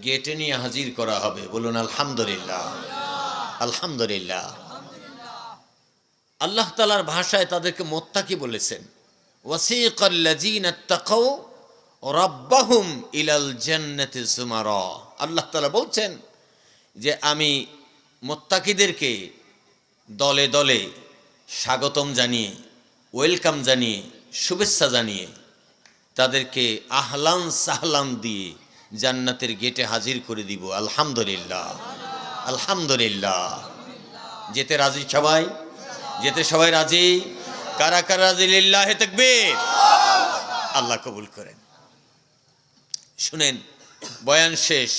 গেটে নিয়ে হাজির করা হবে। বলুন আলহামদুলিল্লাহ, আলহামদুলিল্লাহ। আল্লাহ তাআলার ভাষায় তাদেরকে মুত্তাকি বলেছেন। ওয়াসিকাল্লাযীনা তাকাউ রাব্বাহুম ইলাল জান্নাতি যুমারা। আল্লাহ তাআলা বলছেন যে আমি মুত্তাকিদেরকে দলে দলে স্বাগতম জানিয়ে, ওয়েলকাম জানিয়ে, শুভেচ্ছা জানিয়ে তাদেরকে আহলান সাহলান দিয়ে জান্নাতের গেটে হাজির করে দিব। আলহামদুলিল্লাহ, আলহামদুলিল্লাহ। যেতে রাজি সবাই? যেতে সবাই রাজি? কারা কারা রাজি? লিল্লাহি তাকবীর। আল্লাহ কবুল করেন। শুনেন, বয়ান শেষ।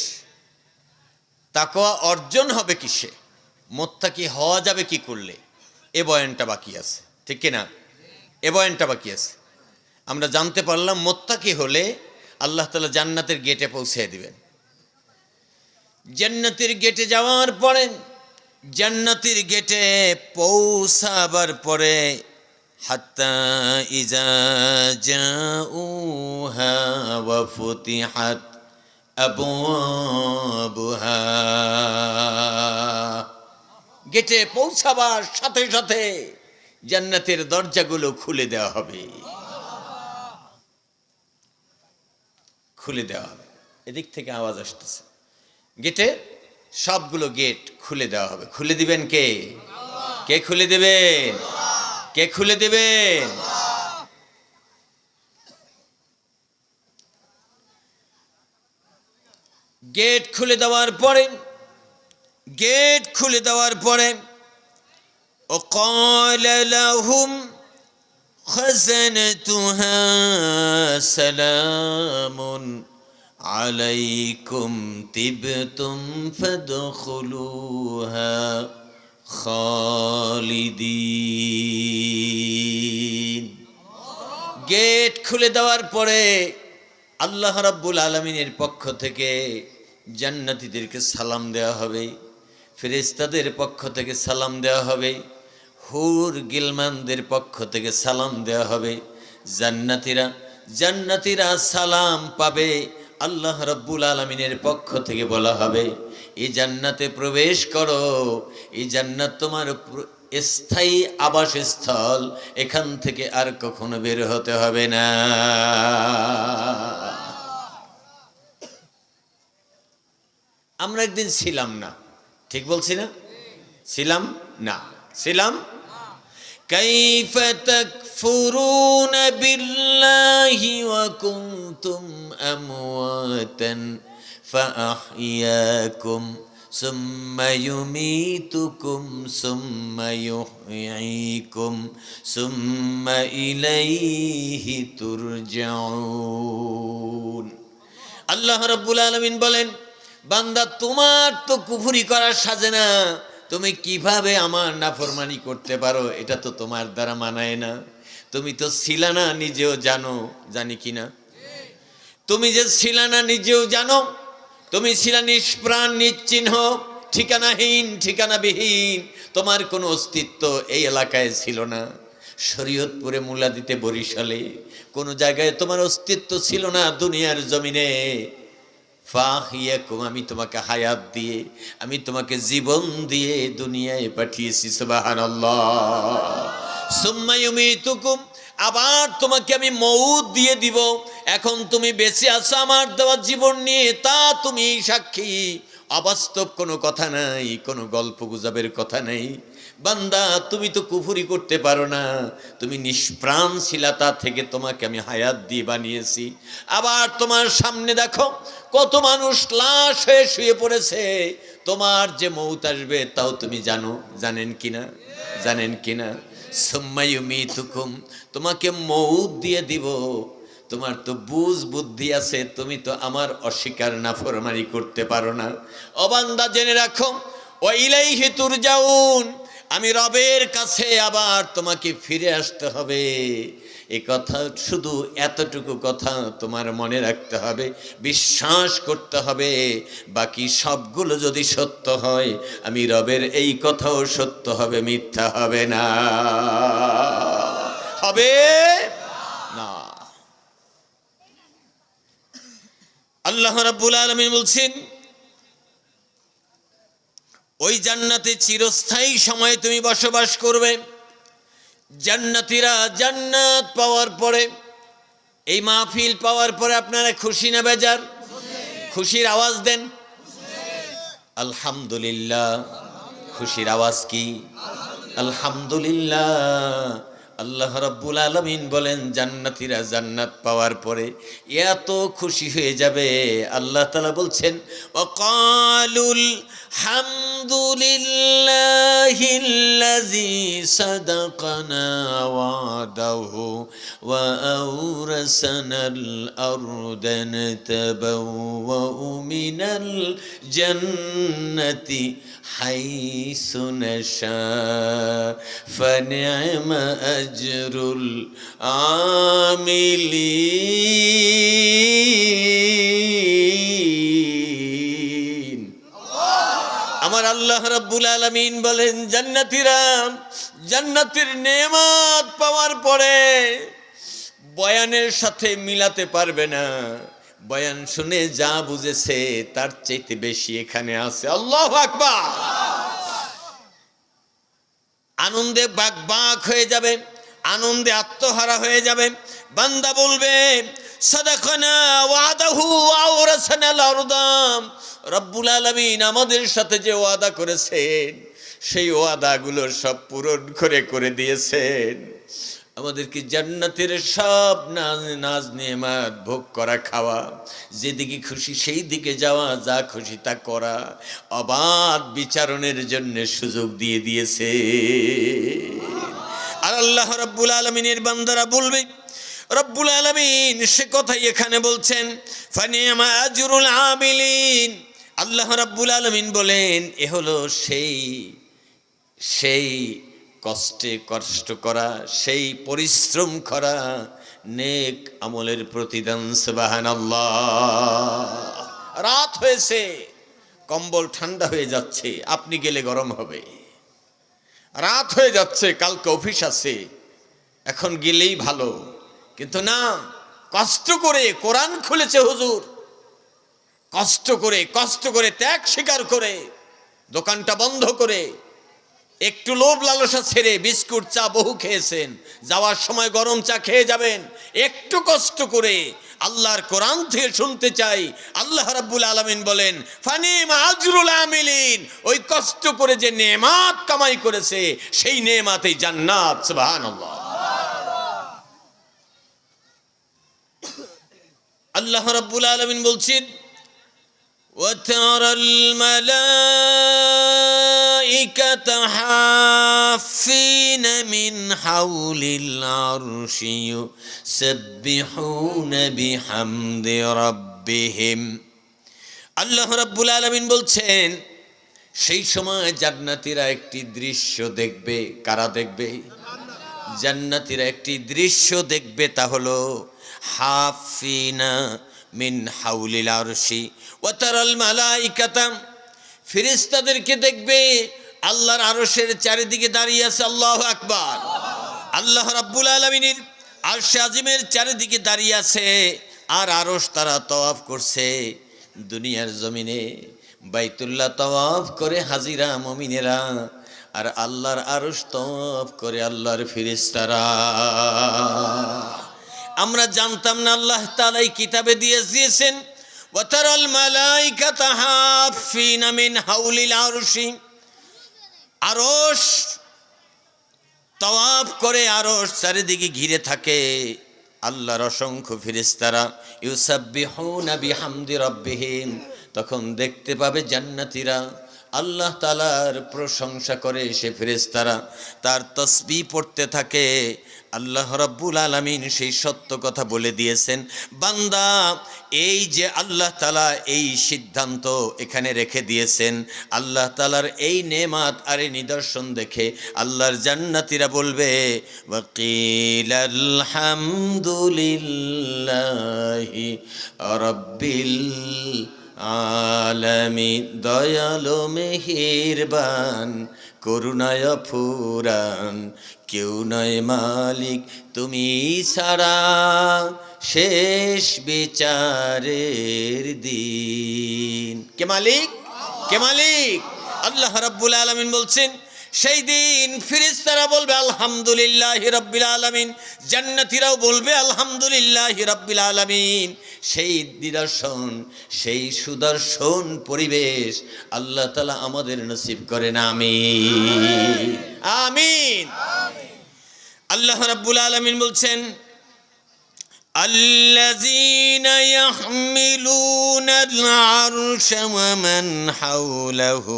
তাকওয়া অর্জন হবে কিসে, মুত্তাকি হওয়া যাবে কি করলে, এ বয়ানটা বাকি আছে, ঠিক কিনা? এ বয়ানটা বাকি আছে। আমরা জানতে পারলাম মুত্তাকি হলে আল্লাহ তাআলা জান্নাতের গেটে পৌঁছে দিবেন। জান্নাতের গেটে যাওয়ার পরে, জান্নাতের গেটে পৌঁছাবার পরে, হাত্তা ইজা জাউহা ওয়া ফুতিহাত আবওয়াবুহা। গেটে পৌঁছাবার সাথে সাথে জান্নাতের দরজাগুলো খুলে দেওয়া হবে, খুলে দেওয়া হবে। এদিক থেকে আওয়াজ আসতেছে। গেটে সবগুলো গেট খুলে দেওয়া হবে। খুলে দিবেন কে? কে খুলে দেবেন? কে খুলে দেবেন? গেট খুলে দেওয়ার পরে, গেট খুলে দেওয়ার পরে وقال لهم خزنتها سلام عليكم طبتم فادخلوها খালিদিন। গেট খুলে দেওয়ার পরে আল্লাহ রাব্বুল আলামিনের পক্ষ থেকে জান্নাতীদেরকে সালাম দেওয়া হবে, ফেরেশতাদের পক্ষ থেকে সালাম দেওয়া হবে, হুর গিলমানদের পক্ষ থেকে সালাম দেওয়া হবে। জান্নাতীরা সালাম পাবে। আল্লাহ রাব্বুল আলামিনের পক্ষ থেকে বলা হবে, এই জান্নাতে প্রবেশ করো, এই জান্নাত তোমার স্থায়ী আবাসস্থল, এখান থেকে আর কখনো বের হতে হবে না। আমরা একদিন ছিলাম না, ঠিক বলছি না? ছিলাম না, ছিলাম। কাইফা তাকফুরুনা বিল্লাহি ওয়া কুনতুম আমওয়াতান ফাআহইয়াকুম সুম্মা ইউমীতুকুম সুম্মা ইউহয়ীকুম সুম্মা ইলাইহি তুরজাউন। আল্লাহ রাব্বুল আলামিন বলেন, বান্দা তোমার তো কুফরি করার সাজে না, তুমি কিভাবে আমার নাফরমানি করতে পারো? এটা তো তোমার দ্বারা মানায় না। তুমি তো ছিলা না, নিজেও জানো। জানি কিনা? তুমি যে ছিলা না নিজেও জানো। তুমি ছিলা নিষ্প্রাণ, নিশ্চিহ্ন, ঠিকানাহীন, ঠিকানাবিহীন। তোমার কোনো অস্তিত্ব এই এলাকায় ছিল না। শরীয়তপুরে, মুলাদিতে, বরিশালে কোনো জায়গায় তোমার অস্তিত্ব ছিল না দুনিয়ার জমিনে। ফাহিয়াকুম, আমি তোমাকে হায়াত দিয়ে, আমি তোমাকে জীবন দিয়ে দুনিয়ায় পাঠিয়েছি। সুবহানাল্লাহ। সুম্মা ইউমীতুকুম, আবার তোমাকে আমি মউত দিয়ে দিব। এখন তুমি বেঁচে আছো আমার দেওয়া জীবন নিয়ে, তা তুমি সাক্ষী। অবাস্তব কোনো কথা নাই, কোনো গল্প গুজবের কথা নেই। বান্দা তুমি তো কুফরি করতে পারো না, তুমি নিষ্প্রাণ ছিলা, তা থেকে তোমাকে আমি হায়াত দিয়ে বানিয়েছি। আবার তোমার সামনে দেখো কত মানুষ লাশ হয়ে শুয়ে পড়েছে। তোমার যে মউত আসবে তাও তুমি জানো। জানেন কিনা? জানেন কিনা? সুম্মা ইউমীতুকুম, তোমাকে মউত দিয়ে দিব। তোমার তো বুঝ বুদ্ধি আছে, তুমি তো আমার অস্বীকার নাফরমানি করতে পারো না। ও বান্দা জেনে রাখো, ওয়া ইলাইহি তুরজাউন, আমি রবের কাছে আবার তোমাকে ফিরে আসতে হবে। এই কথা, শুধু এতটুকু কথা তোমার মনে রাখতে হবে, বিশ্বাস করতে হবে। বাকি সবগুলো যদি সত্য হয়, আমি রবের এই কথাও সত্য হবে, মিথ্যা হবে না। হবে না। আল্লাহ রাব্বুল আলামিন বলছেন, ওই জান্নাতে চিরস্থায়ী সময় তুমি বসবাস করবে। জান্নাতীরা জান্নাত পাওয়ার পরে, এই মাহফিল পাওয়ার পরে আপনারা খুশি না বেজার? খুশির আওয়াজ দেন আলহামদুলিল্লাহ। খুশির আওয়াজ কি? আলহামদুলিল্লাহ। আল্লাহ রাব্বুল আলামিন বলেন জান্নাতীরা জান্নাত পাওয়ার পরে এত খুশি হয়ে যাবে, আল্লাহ তাআলা বলছেন ওয়াকালুল হামদুলিল্লাহিল্লাযী সাদাকানা ওয়াদাহু ওয়া আওরাসানাল আরদা নাতাবাওয়াউ মিনাল জান্নাতি হাইসু নাশা ফানি'মা আজরুল আমিলিন। আমার আল্লাহ রাব্বুল আলামিন বলেন জান্নাতীরা জান্নাতের নেয়ামত পাওয়ার পরে বয়ানের সাথে মিলাতে পারবে না। বয়ান শুনে যা বুঝেছে তার চাইতে বেশি এখানে আছে। আল্লাহু আকবার। আনন্দে বাকবাক হয়ে যাবে, আনন্দে আত্মহারা হয়ে যাবে। বান্দা বলবে সাদাকানা ওয়াদাহু ওয়া আওরাসানাল আরদা। রব্বুল আলামিন আমাদের সাথে যে ওয়াদা করেছেন সেই ওয়াদাগুলো সব পূরণ করে দিয়েছেন। আমাদেরকে জান্নাতের সব নাজ নেয়ামত ভোগ করা, খাওয়া, যেদিকে খুশি সেই দিকে যাওয়া, যা খুশি তা করা, অবাধ বিচারণের জন্য সুযোগ দিয়ে দিয়েছে। আর আল্লাহ রাব্বুল আলামিনের বান্দারা বলবে, রব্বুল আলামিন সে কথাই এখানে বলছেন ফানি'মা আজরুল আমিলিন। আল্লাহ রাব্বুল আলামিন বলেন এ হলো সেই কষ্ট করা, সেই পরিশ্রম করা নেক আমলের প্রতিদান। সুবহানাল্লাহ। রাত হয়েছে, কম্বল ঠান্ডা হয়ে যাচ্ছে, আপনি গেলে গরম হবে। রাত হয়ে যাচ্ছে, কালকে অফিস আছে, এখন গেলেই ভালো। কিন্তু না, কষ্ট করে কোরআন খুলেছে হুজুর, কষ্ট করে ত্যাগ স্বীকার করে, দোকানটা বন্ধ করে, একটু লোভ লালসা ছেড়ে বিস্কুট চা বহু খেয়েছেন, যাওয়ার সময় গরম চা খেয়ে যাবেন। একটু কষ্ট করে আল্লাহর কোরআন থেকে শুনতে চাই। আল্লাহ রাব্বুল আলামিন বলেন ফানি'মা আজরুল আমিলিন। ওই কষ্ট করে যে নেয়ামত কামাই করেছে সেই নেয়ামতেই জান্নাত। সুবহানাল্লাহ। আল্লাহ রাব্বুল আলামিন বলছেন وترى الملائكة حافين من حول العرش يسبحون بحمد ربهم। আল্লাহ রাব্বুল আলামিন বলছেন সেই সময় জান্নাতীরা একটি দৃশ্য দেখবে। কারা দেখবে? জান্নাতীরা একটি দৃশ্য দেখবে, তা হলো হাফিনা মিন হাউলিল আরশি ওয়া তারাল মালাইকাতা। ফেরেশতাদেরকে দেখবে আল্লাহর আরশের চারিদিকে দাঁড়িয়ে আছে। আল্লাহু আকবার। আল্লাহ রাব্বুল আলামিনের আরশে আজিমের চারিদিকে দাঁড়িয়ে আছে, আর আরশ তারা তওয়াফ করছে। দুনিয়ার জমিনে বাইতুল্লাহ তওয়াফ করে হাজিরা মুমিনেরা, আর আল্লাহর আরশ তওয়াফ করে আল্লাহর ফেরেশতারা। আমরা জানতাম না, আল্লাহ তাআলা এই কিতাবে দিয়েছেন ওয়া তারাল মালাইকাতা হাফিনা মিন হাউলিল আরশি। আরশ তওয়াফ করে, আরশ চারিদিকে ঘিরে থাকে আল্লাহর অসংখ্য ফেরেশতারা। ইউসাব্বিহুনা বিহামদি রাব্বিহিম। তখন দেখতে পাবে জান্নাতীরা আল্লাহ তাআলার প্রশংসা করে, সে ফেরেশতারা তার তাসবিহ পড়তে থাকে। আল্লাহ রাব্বুল আলামিন সেই সত্য কথা বলে দিয়েছেন, বান্দা এই যে আল্লাহ তাআলা এই সিদ্ধান্ত এখানে রেখে দিয়েছেন, আল্লাহ তাআলার এই নেয়ামত আর এই নিদর্শন দেখে আল্লাহর জান্নাতীরা বলবে ওয়াকিলাল হামদুলিল্লাহি রাব্বিল আলামিন। দয়ালু মেহেরবান করুণায় ফুরান, কেউ নয় মালিক তুমি ছাড়া শেষ বিচারের দিন। কে মালিক? কে মালিক? আল্লাহ রাব্বুল আলামিন বলছেন সেই দিন ফেরেশতারা বলবে আলহামদুলিল্লাহি রাব্বিল আলামিন, জান্নাতীরাও বলবে আলহামদুলিল্লাহি রাব্বিল আলামিন। সেই নিদর্শন, সেই সুদর্শন পরিবেশ আল্লাহ তাআলা আমাদের নসিব করেন, আমিন আমিন। আল্লাহ রাব্বুল আলামিন বলছেন আল্লাযীনা ইয়াহমিলুনাল আরশা ওয়া মান হাওলাহু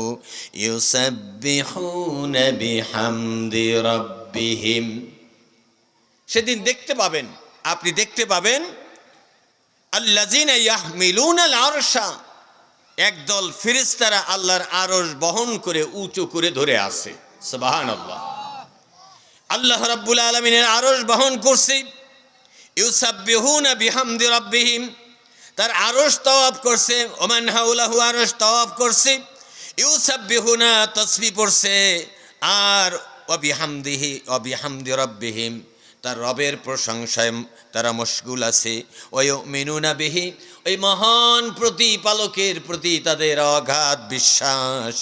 ইউসাব্বিহুনা বিহামদি রাব্বিহিম। সেদিন দেখতে পাবেন, আপনি দেখতে পাবেন আল্লাযীনা ইয়াহমিলুনাল আরশা, একদল ফেরেশতারা আল্লাহর আরশ বহন করে উঁচু করে ধরে আছে। সুবহানাল্লাহ। আল্লাহ রাব্বুল আলামিনের আরশ বহন করছে। ইউসাব্বিহুনা বিহামদি রাব্বিহিম, তার আরশ তাওয়াফ করছে। ওমান হাওলাহু, আরশ তাওয়াফ করছে। ইউসাব্বিহুনা তাসবিহ পড়ছে। আর বিহামদি রাব্বিহিম, তার রবের প্রশংসায় তারা মশগুল আছে। ওয়ায়ুমিনুনা বিহি, ওই মহান প্রতিপালকের প্রতি তাদের অগাধ বিশ্বাস।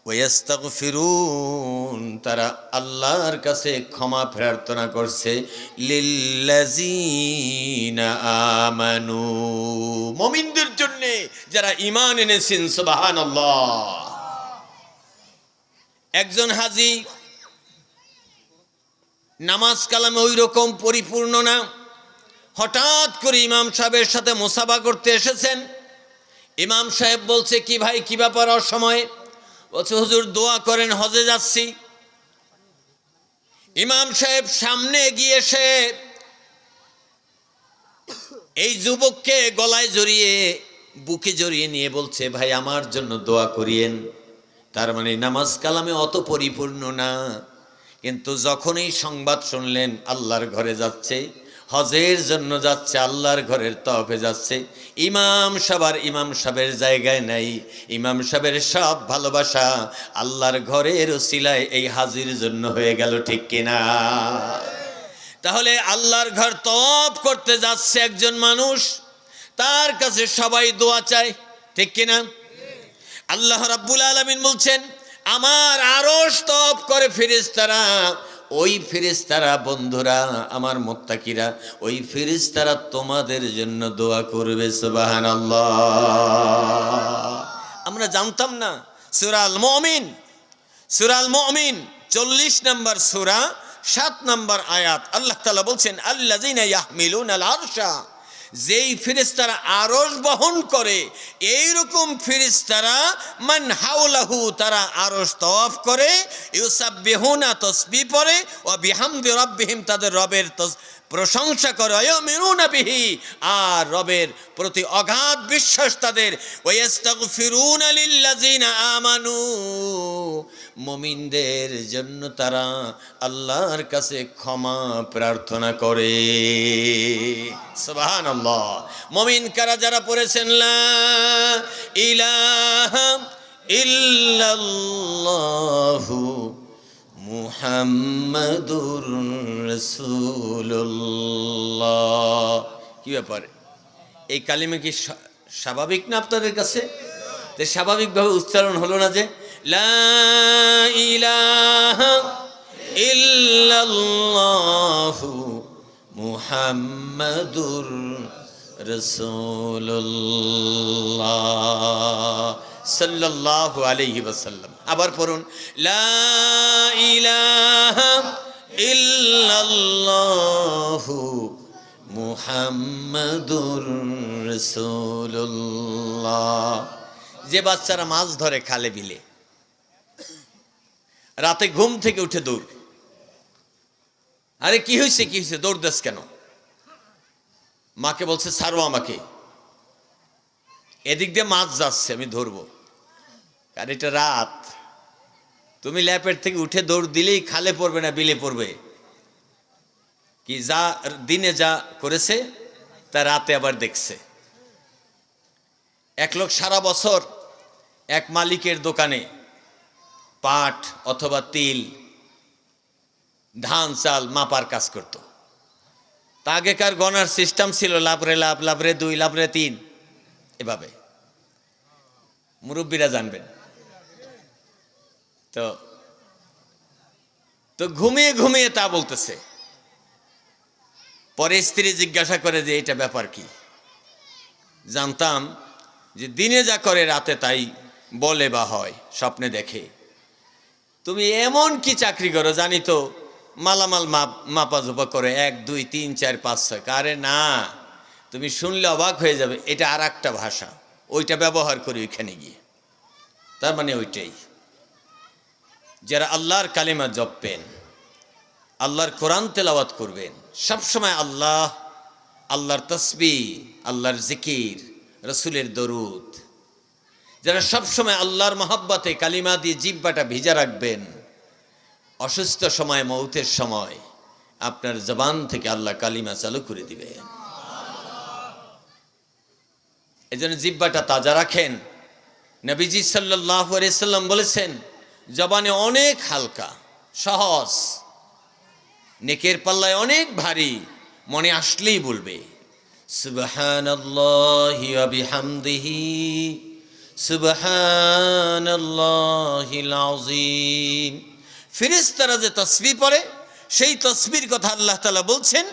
ওয়াস্তাগফিরুন, তারা আল্লাহর কাছে ক্ষমা প্রার্থনা করছে। লিল্লাযিনা আমানু, মুমিনদের জন্য যারা ঈমান এনেছেন। সুবহানাল্লাহ। একজন হাজী নামাজ কালামে ওই রকম পরিপূর্ণ না, হঠাৎ করে ইমাম সাহেবের সাথে মুসাফা করতে এসেছেন। ইমাম সাহেব বলছে কি ভাই, কি ব্যাপার অসময়ে? বলছে হুজুর দোয়া করেন, হজে যাচ্ছি। ইমাম সাহেব সামনে এগিয়ে এসে এই যুবককে গলায় জড়িয়ে, বুকে জড়িয়ে নিয়ে বলছে ভাই আমার জন্য দোয়া করিয়েন। তার মানে নামাজ কালামে অত পরিপূর্ণ না, কিন্তু যখনই সংবাদ শুনলেন আল্লাহর ঘরে যাচ্ছে, হজের জন্য যাচ্ছে, আল্লাহর ঘরের তরফে যাচ্ছে, ইমাম সাহেবের জায়গায় নাই। ইমাম সাহেবের সব ভালোবাসা আল্লাহর ঘরের উসিলায় এই হাজির জন্য হয়ে গেল, ঠিক কিনা? তাহলে আল্লাহর ঘর তওয়াফ করতে যাচ্ছে একজন মানুষ, তার কাছে সবাই দোয়া চায়, ঠিক কিনা? আল্লাহ রাব্বুল আলামিন বলছেন আমার আরশ তওয়াফ করে ফেরেশতারা, ওই ফেরেশতারা বন্ধুরা আমার মুত্তাকিরা, ওই ফেরেশতারা তোমাদের জন্য দোয়া করবে। সুবহানাল্লাহ। আমরা জানতাম না। সূরা আল মুমিন 40 নম্বর সূরা 7 নম্বর আয়াত আল্লাহ তাআলা বলছেন আল্লাযীনা ইয়াহমিলুনাল আরশা, যেই ফেরেশতারা আরশ বহন করে, এইরকম ফেরেশতারা মান হাওলাহু, তারা আরশ তওয়াফ করে, ইউসাব্বিহুনা তাসবিহ পড়ে, ওয়া বিহামদি রাব্বিহিম, তাদের রবের প্রশংসা করে, ওয়ায়ুমিনুনা বিহি, আর রবের প্রতি অগাধ বিশ্বাস তাদের, ওয়াস্তাগফিরুনা লিল্লাযিনা আমানু, মুমিনদের জন্য তারা আল্লাহর কাছে ক্ষমা প্রার্থনা করে। সুবহানাল্লাহ। মুমিন কারা? যারা পড়েছেন লা ইলাহা ইল্লাল্লাহু মুহাম্মাদুর রাসূলুল্লাহ। কি ব্যাপার, এই কালিমা কি স্বাভাবিক না আপনাদের কাছে? তো স্বাভাবিকভাবে উচ্চারণ হলো না যে লা ইলাহা ইল্লাল্লাহু মুহাম্মাদুর রাসূলুল্লাহ সাল্লাল্লাহু আলাইহি ওয়াসাল্লাম। আবার পড়ুন লা ইলাহা ইল্লাল্লাহু মুহাম্মাদুর রাসূলুল্লাহ। যে বাচ্চারা মাছ ধরে খালে বিলে, রাতে ঘুম থেকে উঠে দৌড়, আরে কি হয়েছে কি হয়েছে, দৌড় দেস কেন? মাকে বলছে ছাড়ো আমাকে, এদিক দিয়ে মাছ যাচ্ছে আমি ধরবো। আর এটা রাত, তুমি ল্যাপের থেকে উঠে দৌড় দিলেই খালে পড়বে না বিলে পড়বে। কি যা দিনে যা করেছে তা রাতে আবার দেখছে। এক লোক সারা বছর এক মালিকের দোকানে পাট অথবা তিল, ধান চাল মাপার কাজ করত। তা আগেকার গণার সিস্টেম ছিল লাভরে লাভ, লাভরে 2, লাভরে 3, এভাবে। মুরব্বীরা জানবেন। তো তো ঘুমিয়ে ঘুমিয়ে তা বলতেছে। পরে স্ত্রী জিজ্ঞাসা করে যে এটা ব্যাপার কি? জানতাম যে দিনে যা করে রাতে তাই বলে বা হয়, স্বপ্নে দেখে। তুমি এমন কি চাকরি করো? জানি তো মালামাল মাপাজোপা করে 1 2 3 4 5 6। আরে না, তুমি শুনলে অবাক হয়ে যাবে, এটা আর একটা ভাষা, ওইটা ব্যবহার করি ওইখানে গিয়ে। তার মানে ওইটাই, যারা আল্লাহর কালিমা জপবেন, আল্লাহর কোরআন তেলাওয়াত করবেন, সবসময় আল্লাহ, আল্লাহর তসবিহ, আল্লাহর জিকির, রসুলের দরুদ, যারা সবসময় আল্লাহর মহব্বতে কালিমা দিয়ে জিহ্বাটা ভিজা রাখবেন, অসুস্থ সময়, মৌতের সময় আপনার জবান থেকে আল্লাহ কালিমা চালু করে দিবেন। এই জন্য জিহ্বাটা তাজা রাখেন। নবীজি সাল্লাল্লাহু আলাইহি সাল্লাম বলেছেন, জবানে অনেক হালকা, সহজ, নেকের পাল্লায় অনেক ভারী, মনে আসলেই বলবে সুবহানাল্লাহি ওয়া বিহামদিহি সুবহানাল্লাহিল আযীম। ফেরেশতারা যে তাসবিহ পড়ে, সেই তাসবিহর কথা আল্লাহ তাআলা বলছেন,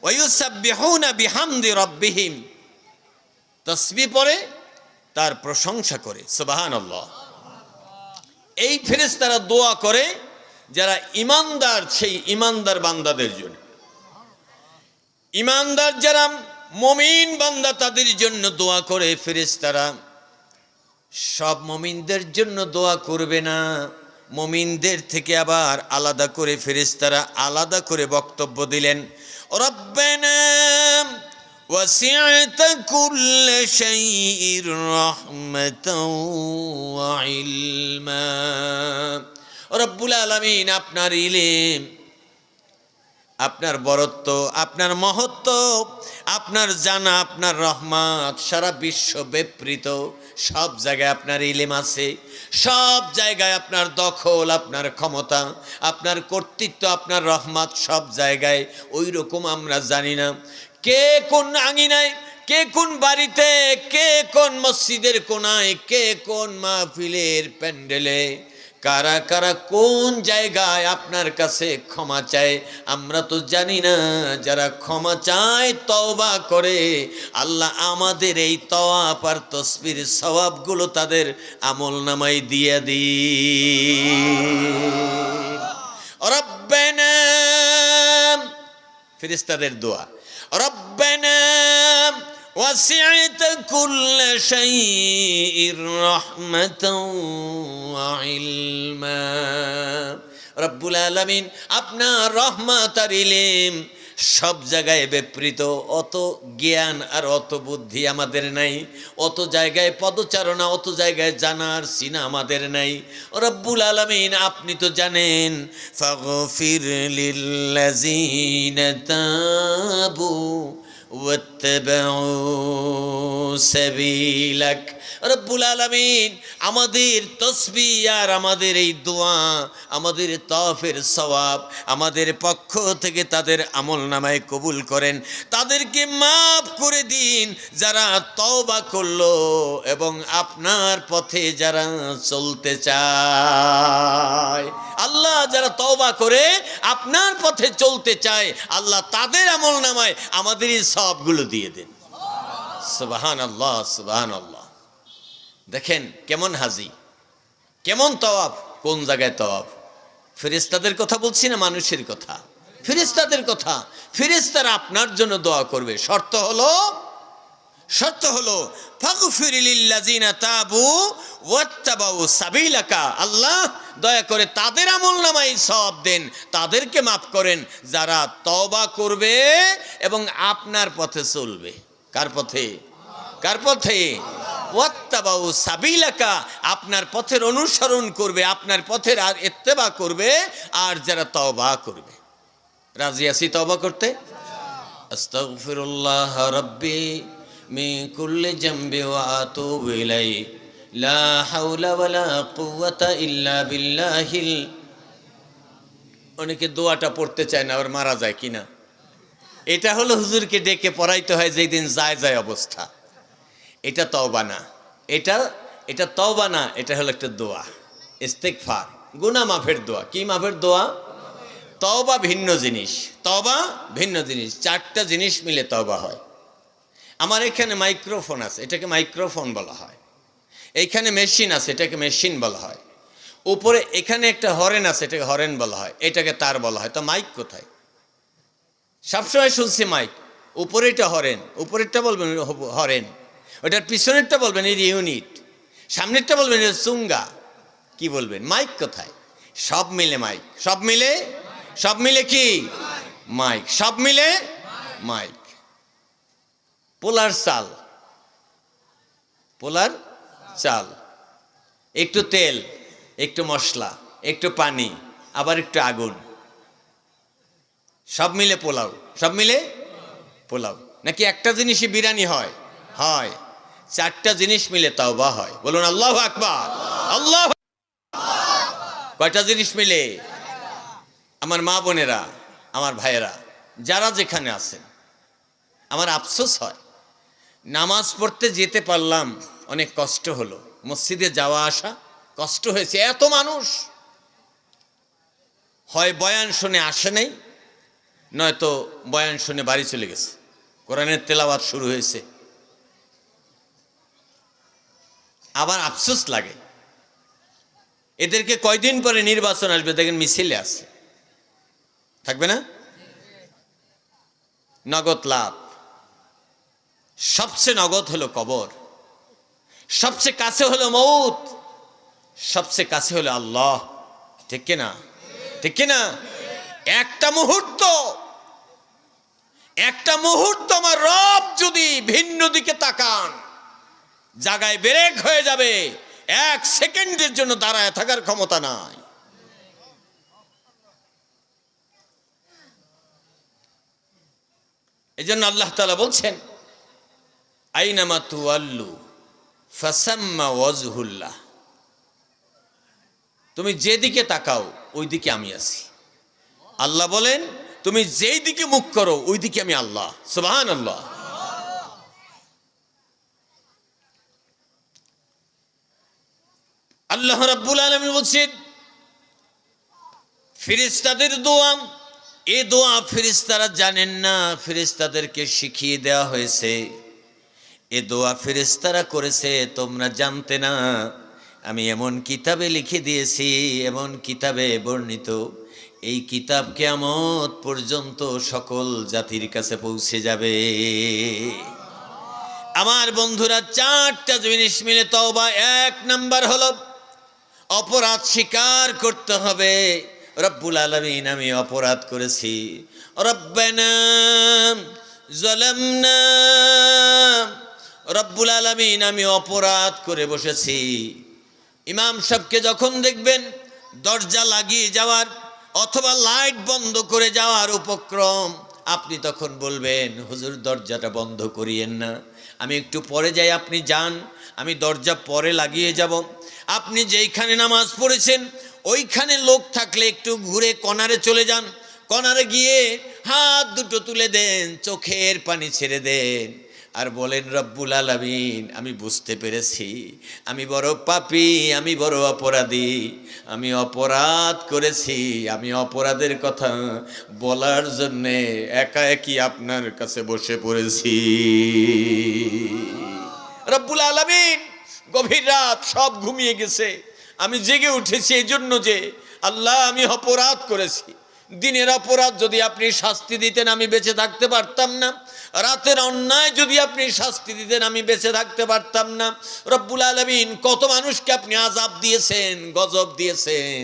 ওয়া ইউসাব্বিহুনা বিহামদি রাব্বিহিম। তাসবিহ পড়ে, তার প্রশংসা করে, সুবহানাল্লাহ। এই ফেরেশতারা দোয়া করে যারা ইমানদার, সেই ইমানদার বান্দাদের জন্য। ইমানদার যারা মুমিন বান্দা, তাদের জন্য দোয়া করে ফেরেশতারা। সব মুমিনদের জন্য দোয়া করবে না, মুমিনদের থেকে আবার আলাদা করে ফেরেশতারা আলাদা করে বক্তব্য দিলেন। রব্বানা ওয়াসি'তা কুল্লা শাইইর রাহমাতাও ওয়া ইলমা। রব্বুল আলামিন, আপনার ইলম, আপনার বরত্ব, আপনার মহত্ব, আপনার জানা, আপনার রহমত সারা বিশ্ব ব্যাপৃত। সব জায়গায় আপনার ইলম আছে, সব জায়গায় আপনার দখল, আপনার ক্ষমতা, আপনার কর্তৃত্ব, আপনার রহমত সব জায়গায়। ওই রকম আমরা জানি না কে কোন আঙিনায়, কে কোন বাড়িতে, কে কোন মসজিদের কোনায়, কে কোন মাহফিলের প্যান্ডেলে, কারা কারা কোন জায়গায় আপনার কাছে ক্ষমা চায়, আমরা তো জানি না। যারা ক্ষমা চায়, তওবা করে, আল্লাহ আমাদের এই তওয়াব আর তাসবির সওয়াবগুলো তাদের আমলনামায় দিয়ে দিন। রব্বানা, ফেরেশতাদের দোয়া, রব্বানা ওয়াসি'তা কুল্লা শাইইর রাহমাতাও ওয়া ইলমা। রব্বুল আলামিন, আপনার রহমত আর ইলম সব জায়গায় ব্যাপৃত। অত জ্ঞান আর অত বুদ্ধি আমাদের নাই, অত জায়গায় পদচারণা, অত জায়গায় জানার সিনা আমাদের নাই। রব্বুল আলামিন, আপনি তো জানেন। ফাগফির লিল্লাযীনা তাবু ওয়াত্তাবাউ সাবিলাক। রব্বুল আলামিন, আমাদের তাসবিহ আর আমাদের এই দোয়া, আমাদের তওয়াফের সওয়াব আমাদের পক্ষ থেকে তাদের আমলনামায় কবুল করেন, তাদেরকে মাফ করে দিন যারা তওবা করলো এবং আপনার পথে যারা চলতে চায়। আল্লাহ, যারা তওবা করে আপনার পথে চলতে চায়, আল্লাহ তাদের আমলনামায় আমাদের এই সওয়াবগুলো দিয়ে দেন। সুবহানাল্লাহ, সুবহানাল্লাহ। দেখেন কেমন হাজি, কেমন তওয়াব, কোন জায়গায় তওয়াব। ফেরেশতাদের কথা বলছি না, মানুষের কথা, ফেরেশতাদের কথা। ফেরেশতারা আপনার জন্য দোয়া করবে। শর্ত হলো ফাগফির লিল্লাযিনা তাবু ওয়াত্তাবাউ সাবিলাকা। আল্লাহ, দয়া করে তাদের আমলনামায় সওয়াব দেন, তাদেরকে মাফ করেন যারা তওবা করবে এবং আপনার পথে চলবে। কার পথে? কার পথে? ওয়াত্তাবাউ সাবিলাকা, আপনার পথের অনুসরণ করবে, আপনার পথের আর ইত্তেবা করবে, আর যারা তওবা করবে। রাজি আছি তওবা করতে? আস্তাগফিরুল্লাহ রাব্বি মিন কুল্লি জামবি ওয়া আতুবু ইলাইহি লা হাওলা ওয়ালা কুওয়াতা ইল্লা বিল্লাহিল। অনেকে দোয়াটা পড়তে চায় না, আবার মারা যায় কিনা। এটা হলো হুজুরকে ডেকে পড়াইতে হয় যেই দিন যায় অবস্থা। এটা তওবা না, এটা তওবা না, এটা হলো একটা দোয়া, ইস্তেগফার। গুনাহ মাফের দোয়া। কি মাফের দোয়া? তওবা ভিন্ন জিনিস, তওবা ভিন্ন জিনিস। 4টা জিনিস মিলে তওবা হয়। আমার এখানে মাইক্রোফোন আছে, এটাকে মাইক্রোফোন বলা হয়। এইখানে মেশিন আছে, এটাকে মেশিন বলা হয়। উপরে এখানে একটা হরেন আছে, এটাকে হরেন বলা হয়, এটাকে তার বলা হয়। তো মাইক কোথায়? সবসময় শুনছি মাইক, উপরে এটা হরেন, উপরেরটা বলবেন হরেন, ওটার পিছনেরটা বলবেন এই ইউনিট, সামনেরটা বলবেন এটা চুঙ্গা। কি বলবেন? মাইক কোথায়? সব মিলে মাইক, সব মিলে, সব মিলে কি মাইক, সব মিলে মাইক। পোলার চাল, পোলার চাল, একটু তেল, একটু মশলা, একটু পানি, আবার একটু আগুন, সব মিলে পোলাও, সব মিলে পোলাও। নাকি একটা জিনিসই বিরিয়ানি হয়? হয়। 4টা জিনিস মিলে তাওবা হয়। বলুন আল্লাহু আকবার। আল্লাহ, কয়টা জিনিস মিলে? আমার মা বোনেরা, আমার ভাইয়েরা, যারা যেখানে আছেন, আমার আফসোস হয় নামাজ পড়তে যেতে পারলাম, অনেক কষ্ট হলো, মসজিদে যাওয়া আসা কষ্ট হয়েছে। এত মানুষ, হয় বয়ান শুনে আসে নাই, নয়তো বয়ান শুনে বাড়ি চলে গেছে, কোরআনের তেলাওয়াত শুরু হয়েছে। আবার আফসোস লাগে, এদেরকে কয়দিন পরে নির্বাচন আসবে, দেখেন মিছিলে আছে, থাকবে না? নগদ লাভ। সবচেয়ে নগদ হলো কবর, সবচেয়ে কাছে হলো মউত, সবচেয়ে কাছে হলো আল্লাহ। ঠিক কিনা? ঠিক কিনা? একটা মুহূর্ত, একটা মুহূর্ত আমার রব যদি ভিন্ন দিকে তাকান, জায়গায় ব্রেক হয়ে যাবে, 1 সেকেন্ডের জন্য দাঁড়ায় থাকার ক্ষমতা নাই। এই জন্য আল্লাহ তাআলা বলছেন, আইনামা তুওয়াল্লু ফাসাম্মা ওয়াজহুল্লাহ, তুমি যেদিকে তাকাও ওই দিকে আমি আছি। আল্লাহ বলেন, তুমি যেই দিকে মুখ করো ওই দিকে আমি আল্লাহ। সুবহানাল্লাহ। আল্লাহ রাব্বুল আলামিন বলছেন, ফেরেশতাদের দোয়া, এই দোয়া ফেরেশতারা জানেন না, ফেরেশতাদেরকে শিখিয়ে দেওয়া হয়েছে। এ দোয়া ফেরেশতারা করেছে, তোমরা জানতে না। আমি এমন কিতাবে লিখে দিয়েছি, এমন কিতাবে বর্ণিত, এই কিতাব কিয়ামত পর্যন্ত সকল জাতির কাছে পৌঁছে যাবে। আমার বন্ধুরা, 4টা জিনিস মিলে তওবা। 1 নাম্বার হলো অপরাধ স্বীকার করতে হবে। রব্বুল আলামিন, আমি অপরাধ করেছি, রব্বানা যালামনা, রব্বুল আলামিন আমি অপরাধ করে বসেছি। ইমাম সাহেবকে যখন দেখবেন দরজা লাগিয়ে যাওয়ার অথবা লাইট বন্ধ করে যাওয়ার উপক্রম, আপনি তখন বলবেন, হুজুর দরজাটা বন্ধ করিয়েন না, আমি একটু পরে যাই, আপনি যান, আমি দরজা পরে লাগিয়ে যাব। আপনি যেইখানে নামাজ পড়েছেন ওইখানে লোক থাকলে একটু ঘুরে কর্নারে চলে যান, কর্নারে গিয়ে হাত দুটো তুলে দেন, চোখের পানি ছেড়ে দেন, আর বলেন, রব্বুল আলামিন আমি বুঝতে পেরেছি আমি বড় পাপী, আমি বড় অপরাধী, আমি অপরাধ করেছি, আমি অপরাধের কথা বলার জন্যে একাএকি আপনার কাছে বসে পড়েছি। রব্বুল আলামিন, গভীর রাত, সব ঘুমিয়ে গেছে, আমি জেগে উঠেছি এই জন্য যে আল্লাহ আমি অপরাধ করেছি। দিনের অপরাধ যদি আপনি শাস্তি দিতেন আমি বেঁচে থাকতে পারতাম না, রাতের অন্যায় যদি আপনি শাস্তি দিতেন আমি বেঁচে থাকতে পারতাম না। রব্বুল আলামিন, কত মানুষকে আপনি আযাব দিয়েছেন, গজব দিয়েছেন,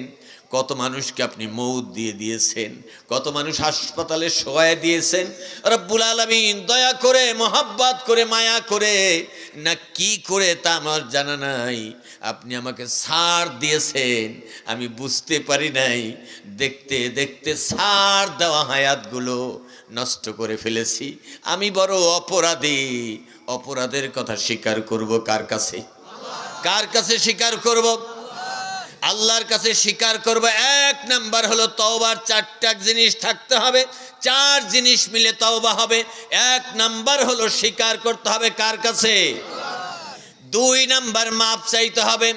কত মানুষকে আপনি মৌত দিয়ে দিয়েছেন, কত মানুষ হাসপাতালে শোয়ায় দিয়েছেন। রব্বুল আলামিন দয়া করে, মহাব্বত করে, মায়া করে না কি করে তা আমার জানা নাই, আপনি আমাকে ছাড় দিয়েছেন, আমি বুঝতে পারি নাই। দেখতে দেখতে ছাড় দেওয়া হায়াতগুলো নষ্ট করে ফেলেছি। আমি বড় অপরাধী। অপরাধের কথা স্বীকার করব কার কাছে? কার কাছে স্বীকার করব? আল্লাহর কাছে স্বীকার করব। 1 নাম্বার হলো তওবার 4টা জিনিস থাকতে হবে, 4 জিনিস মিলে তওবা হবে। 1 নাম্বার হলো স্বীকার করতে হবে কার কাছে? 2 নাম্বার মাপ চাইতে হবে।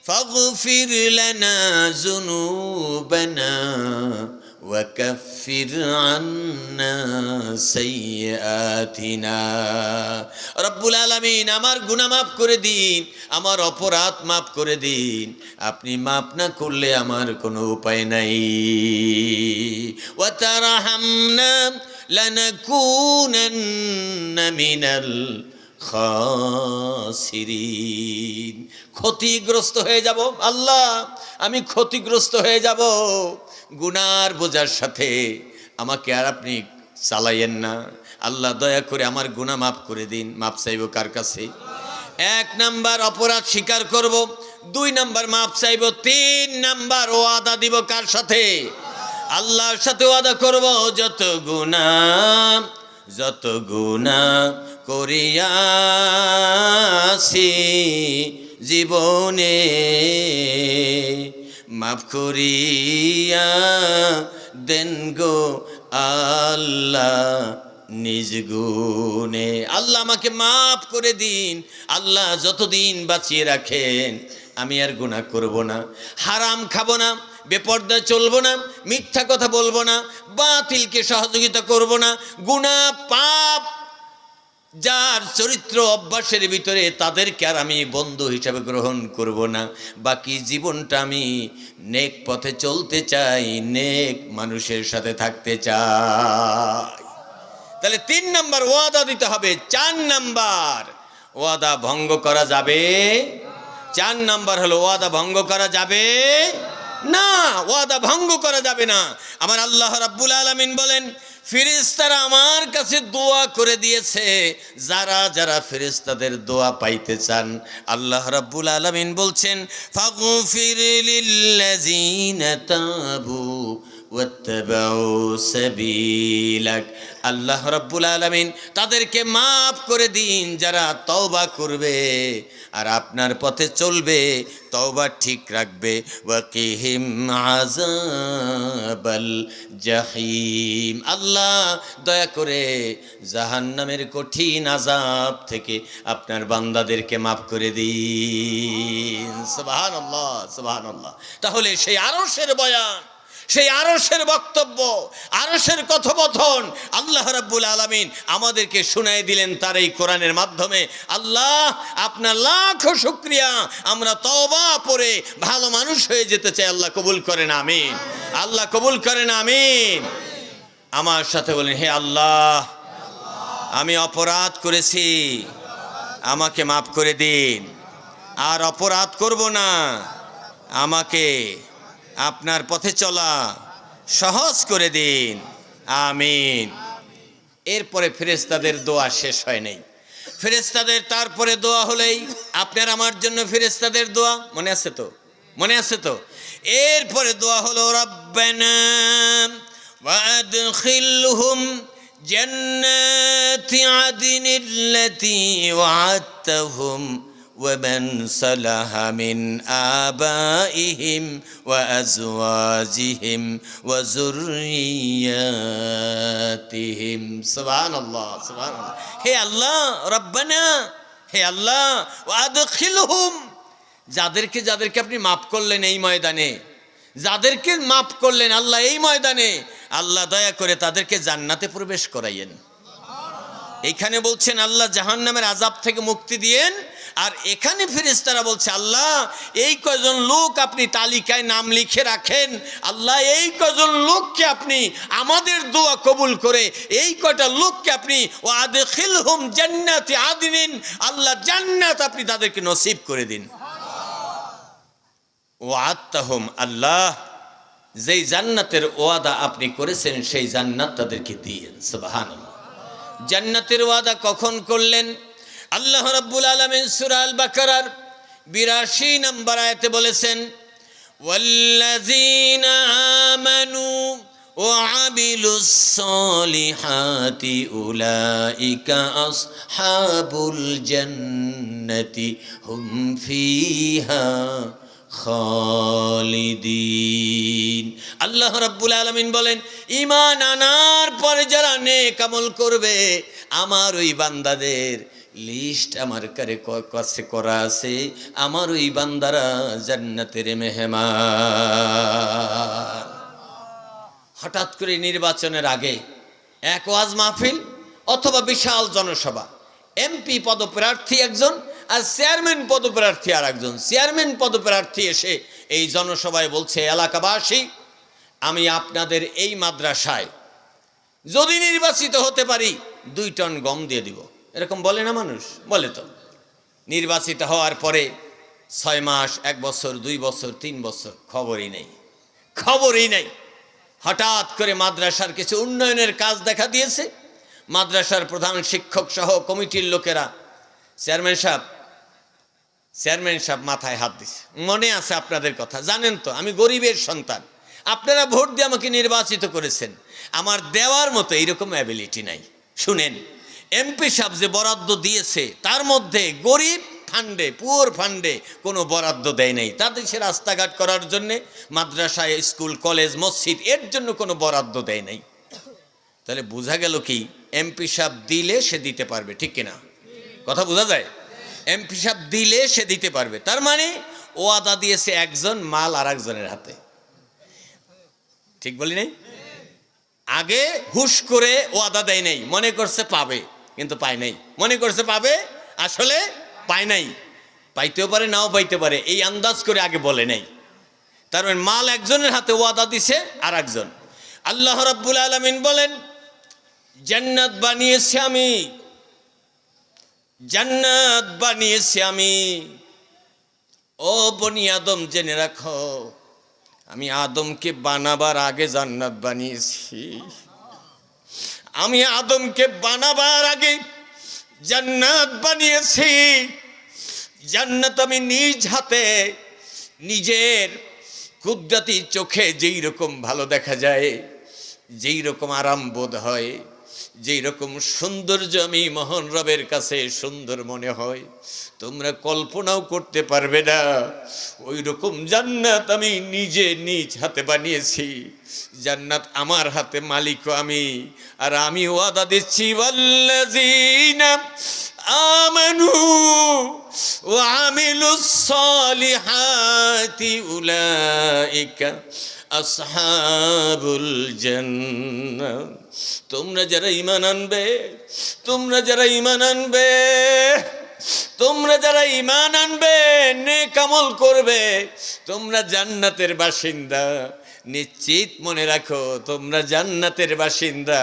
ফাগফির লানা যুনুবানা ওয়াকাফির আন্না সাইয়্যাতিনা। রব্বুল আলামিন আমার গুনাহ মাফ করে দিন, আমার অপরাধ মাফ করে দিন। আপনি মাফ না করলে আমার কোনো উপায় নাই। ওয়া তারহামনা লানাকুনান্না মিনাল খাসিরিন। ক্ষতিগ্রস্ত হয়ে যাব আল্লাহ, আমি ক্ষতিগ্রস্ত হয়ে যাব। গুনার বোঝার সাথে আমাকে আর আপনি চালাইয়েন না আল্লাহ, দয়া করে আমার গুনাহ মাফ করে দিন। মাফ চাইব কার কাছে? 1 নাম্বার অপরাধ স্বীকার করব, 2 নাম্বার মাফ চাইব, 3 নাম্বার ওয়াদা দিব কার সাথে? আল্লাহর সাথে ওয়াদা করব, যত গুনাহ করিয়াছি জীবনে মাফ করিয়া দেন গো আল্লাহ নিজ গুণে। আল্লাহ আমাকে মাফ করে দিন। আল্লাহ যতদিন বাঁচিয়ে রাখেন আমি আর গুনাহ করব না, হারাম খাবো না, বেপর্দা চলবো না, মিথ্যা কথা বলবো না, বাতিলকে সহযোগিতা করব না। গুনাহ পাপ যার চরিত্র অভ্যাসের ভিতরে তাদেরকে আর আমি বন্ধু হিসাবে গ্রহণ করব না। বাকি জীবনটা আমি নেক পথে চলতে চাই, নেক মানুষের সাথে থাকতে চাই। তাহলে 3 নাম্বার ওয়াদা দিতে হবে। 4 নাম্বার ওয়াদা ভঙ্গ করা যাবে। 4 নাম্বার হলো ওয়াদা ভঙ্গ করা যাবে না, ওয়াদা ভঙ্গ করা যাবে না। আমার আল্লাহ রাব্বুল আলামিন বলেন, ফেরেশতারা আমার কাছে দোয়া করে দিয়েছে। যারা যারা ফেরেশতাদের দোয়া পাইতে চান, আল্লাহ রাব্বুল আলামিন বলছেন, ফাগফির লিল্লাযিনা তাবু ওয়াত্তাবাউ সাবিলাক। আল্লাহ রাব্বুল আলামিন তাদেরকে মাফ করে দিন যারা তওবা করবে আর আপনার পথে চলবে, তওবা ঠিক রাখবে। ওয়াকিহিম আযাবাল জাহিম। আল্লাহ দয়া করে জাহান্নামের কঠিন আযাব থেকে আপনার বান্দাদেরকে মাফ করে দিন। সুবহানাল্লাহ, সুবহানাল্লাহ। তাহলে সেই আরশের বয়ান, সেই আরশের বক্তব্য, আরশের কথোপকথন আল্লাহ রাব্বুল আলামিন আমাদেরকে শুনাই দিলেন তার এই কোরআনের মাধ্যমে। আল্লাহ আপনার লাখো শুকরিয়া, আমরা তওবা পড়ে ভালো মানুষ হয়ে যেতে চাই। আল্লাহ কবুল করেন, আমিন। আল্লাহ কবুল করেন, আমিন। আমার সাথে বলেন, হে আল্লাহ, আমি অপরাধ করেছি, আমাকে মাফ করে দিন, আর অপরাধ করব না। আমাকে আপনার পথে চলা সহজ করে দিন, আমিন। এরপরে ফেরেশতাদের দোয়া শেষ হয় নাই। ফেরেশতাদের তারপরে দোয়া হলেই আপনার আমার জন্য ফেরেশতাদের দোয়া মনে আছে তো? মনে আছে তো? এরপরে দোয়া হলো, রব্বানা ওয়াদখিলহুম জান্নাতি আদনিল্লাতী ওয়া'আদতাহুম ومن صلح من آبائهم وأزواجهم وذرياتهم। سبحان الله، سبحان الله। হে আল্লাহ, রব্বানা, হে আল্লাহ, ওয়াদখিলহুম, যাদেরকে যাদেরকে আপনি মাফ করলেন এই ময়দানে, যাদেরকে মাফ করলেন আল্লাহ এই ময়দানে, আল্লাহ দয়া করে তাদেরকে জান্নাতে প্রবেশ করাইয়েন। এইখানে বলছেন আল্লাহ জাহান্নামের আযাব থেকে মুক্তি দিয়েন, আর এখানে ফেরেশতারা বলছে আল্লাহ এই কয়জন লোক আপনি তালিকায় নাম লিখে রাখেন। আল্লাহ এই কয়জন লোককে আপনি আমাদের দোয়া কবুল করে এই কয়টা লোককে আপনি ওয়াদখিলহুম জান্নাতি আদনিন, আল্লাহ জান্নাত আপনি তাদেরকে নসিব করে দিন। ওয়া'আদতাহুম, আল্লাহ যেই জান্নাতের ওয়াদা আপনি করেছেন সেই জান্নাত তাদেরকে দিয়েন। সুবহানাল্লাহ। জান্নাতের ওয়াদা কখন করলেন? আল্লাহ রাব্বুল আলামিন সূরা আল বাকারার 82 নম্বর আয়াতে বলেছেন, ওয়াল্লাযীনা আমানু ওয়া আমিলুস সালিহাতি উলাইকা আসহাবুল জান্নাতি হুম ফিহা খালিদিন। আল্লাহ রাব্বুল আলামিন বলেন, ঈমান আনার পরে যারা নেক আমল করবে আমার ওই বান্দাদের লিস্ট আমার কাছে করা আছে, আমার ওই বান্দারা জান্নাতের মেহমান। হঠাৎ করে নির্বাচনের আগে এক ওয়াজ মাহফিল অথবা বিশাল জনসভা, এমপি পদপ্রার্থী একজন আর চেয়ারম্যান পদপ্রার্থী আর একজন। চেয়ারম্যান পদপ্রার্থী এসে এই জনসভায় বলছে, এলাকাবাসী, আমি আপনাদের এই মাদ্রাসায় যদি নির্বাচিত হতে পারি 2 টন গম দিয়ে দিব। এরকম বলে না মানুষ? বলে তো। নির্বাচিত হওয়ার পরে 6 মাস, 1 বছর, 2 বছর, 3 বছর খবরই নেই। হঠাৎ করে মাদ্রাসার কিছু উন্নয়নের কাজ দেখা দিয়েছে। মাদ্রাসার প্রধান শিক্ষক সহ কমিটির লোকেরা চেয়ারম্যান সাহেব মাথায় হাত দিছে। মনে আছে আপনাদের কথা, জানেন তো আমি গরিবের সন্তান, আপনারা ভোট দিয়ে আমাকে নির্বাচিত করেছেন, আমার দেওয়ার মতো এইরকম অ্যাবিলিটি নাই। শুনেন, এমপি সাহেব যে বরাদ্দ দিয়েছে তার মধ্যে গরিব ফান্ডে, পুয়ার ফান্ডে কোনো বরাদ্দ দেয় নাই। তাদের সে রাস্তাঘাট করার জন্যে, মাদ্রাসায়, স্কুল, কলেজ, মসজিদ, এর জন্য কোনো বরাদ্দ দেয় নাই। তাহলে বোঝা গেল কি, এমপি সাহেব দিলে সে দিতে পারবে, ঠিক কিনা? কথা বোঝা যায়? এমপি সাহেব দিলে সে দিতে পারবে, তার মানে ওয়াদা দিয়েছে একজন, মাল আর একজনের হাতে। ঠিক বলি নাই? আগে হুশ করে ওয়াদা দেয় নাই, মনে করছে পাবে কিন্তু পায় নাই, মনে করছে পাবে আসলে পায় নাই। পাইতেও পারে, নাও পাইতে পারে, এই আন্দাজ করে আগে বলে নাই। তার মানে মাল একজনের হাতে, ওয়াদা দিছে আর একজন। আল্লাহ রাব্বুল আলামিন বলেন, জান্নাত বানিয়েছি আমি। ও বনি আদম, জেনে রাখো, আমি আদমকে বানাবার আগে জান্নাত বানিয়েছি। আমি আদমকে বানাবার আগে জান্নাত বানিয়েছি। জান্নাত আমি নিজ হাতে, নিজের কুদরতি চোখে যেই রকম ভালো দেখা যায়, যেই রকম আরাম বোধ হয়, যেই রকম সৌন্দর্য আমি মহান রবের কাছে সুন্দর মনে হয়, তোমরা কল্পনাও করতে পারবে না। ওই রকম জান্নাত আমি নিজে নিজ হাতে বানিয়েছি। জান্নাত আমার হাতে, মালিকও আমি। আর আমি ওয়াদা দিচ্ছি, ওয়াল্লাযীনা আমানু ওয়া আমিলুস সালিহাতি উলাইকা আসহাবুল জান্নাহ। তোমরা যারা ঈমান আনবে, তোমরা যারা ঈমান আনবে, নেক আমল করবে, তোমরা জান্নাতের বাসিন্দা। নিশ্চিত মনে রাখো, তোমরা জান্নাতের বাসিন্দা।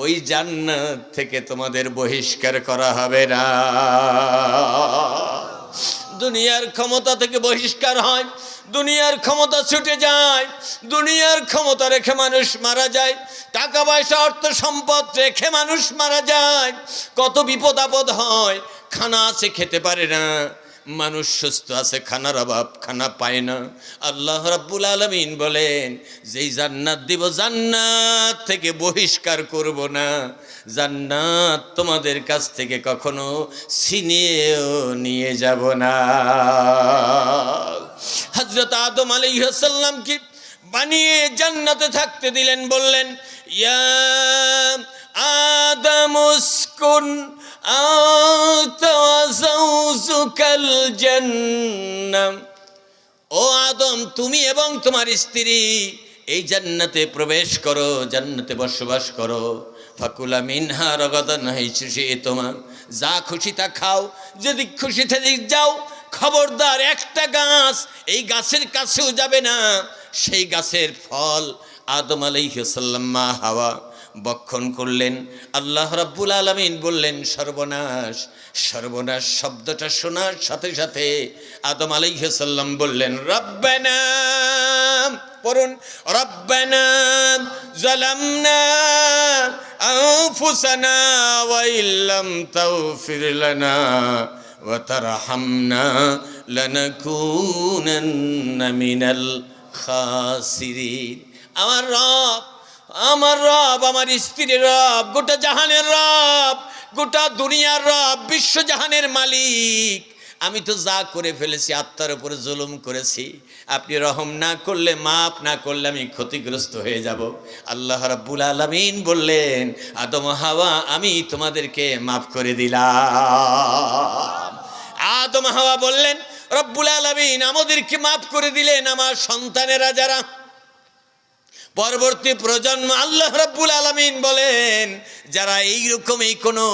ওই জান্নাত থেকে তোমাদের বহিষ্কার করা হবে না। দুনিয়ার ক্ষমতা থেকে বহিষ্কার হয়, দুনিয়ার ক্ষমতা ছুটে যায়, দুনিয়ার ক্ষমতা রেখে মানুষ মারা যায়, টাকা পয়সা অর্থ সম্পদ রেখে মানুষ মারা যায়। কত বিপদ আপদ হয়, খানা আছে খেতে পারে না, মানুষ সুস্থ আছে, খানার অভাব, খানা পায় না। আল্লাহ রাব্বুল আলামিন বলেন, যেই জান্নাত দিব, জান্নাত থেকে বহিষ্কার করব না। জান্নাত তোমাদের কাছ থেকে কখনো ছিনিয়েও নিয়ে যাব না। হযরত আদম আলাইহিস সালাম কি বানিয়ে জান্নাতে থাকতে দিলেন, বললেন, ইয়া আদামুসকুন আনতা ওয়া যাওজুকাল জান্নাহ। ও আদম, তুমি এবং তোমার স্ত্রী এই জান্নাতে প্রবেশ করো, জান্নাতে বসবাস করো। ফাকুলা মিনহা রাগাদান হাইসু শি'তুমা, যা খুশি তা খাও, যদি খুশি থেকে যাও। খবরদার, একটা গাছ, এই গাছের কাছেও যাবে না। সেই গাছের ফল আদম আলাইহিস সালাম, মা হাওয়া বক্ষণ করলেন। আল্লাহ রাব্বুল আলামিন বললেন, সর্বনাশ। সর্বনাশ শব্দটা শোনার সাথে সাথে আদম আলাইহিস সালাম বললেন, রব্বানা, পড়ুন, রব্বানা যালামনা আনফুসানা ওয়া ইল্লাম তাগফির লানা ওয়া তারহামনা লানাকুনান্না মিনাল খাসিরিন। আমার রব, আমার স্ত্রীর রব, গোটা জাহানের রব, গোটা দুনিয়ার রব, বিশ্বজাহানের মালিক, আমি তো যা করে ফেলেছি, আত্মার উপরে জুলুম করেছি, আপনি রহম না করলে, মাফ না করলে আমি ক্ষতিগ্রস্ত হয়ে যাব। আল্লাহ রাব্বুল আলামিন বললেন, আদম হাওয়া আমি তোমাদেরকে মাফ করে দিলাম। আদম হাওয়া বললেন, রব্বুল আলামিন আমাদেরকে মাফ করে দিলেন, আমার সন্তানেরা যারা পরবর্তী প্রজন্ম, আল্লাহ রাব্বুল আলামিন বলেন যারা এইরকমই কোনো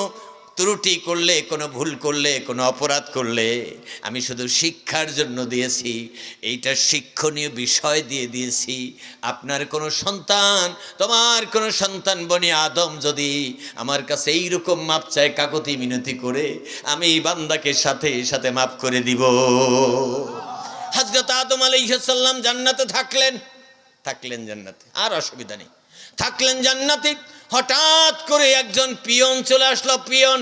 ত্রুটি করলে, কোনো ভুল করলে, কোনো অপরাধ করলে আমি শুধু শিক্ষার জন্য দিয়েছি, এইটা শিক্ষণীয় বিষয় দিয়ে দিয়েছি। আপনার কোনো সন্তান, তোমার কোনো সন্তান বনি আদম যদি আমার কাছে এইরকম মাপ চায় কাকতি মিনতি করে, আমি বান্দাকে সাথে সাথে মাফ করে দিব। হযরত আদম আলাইহিস সালাম জান্নাতে থাকলেন জান্নাতে, আর অসুবিধা নেই, থাকলেন জান্নাতে। হঠাৎ করে একজন পিয়ন চলে আসলো। পিয়ন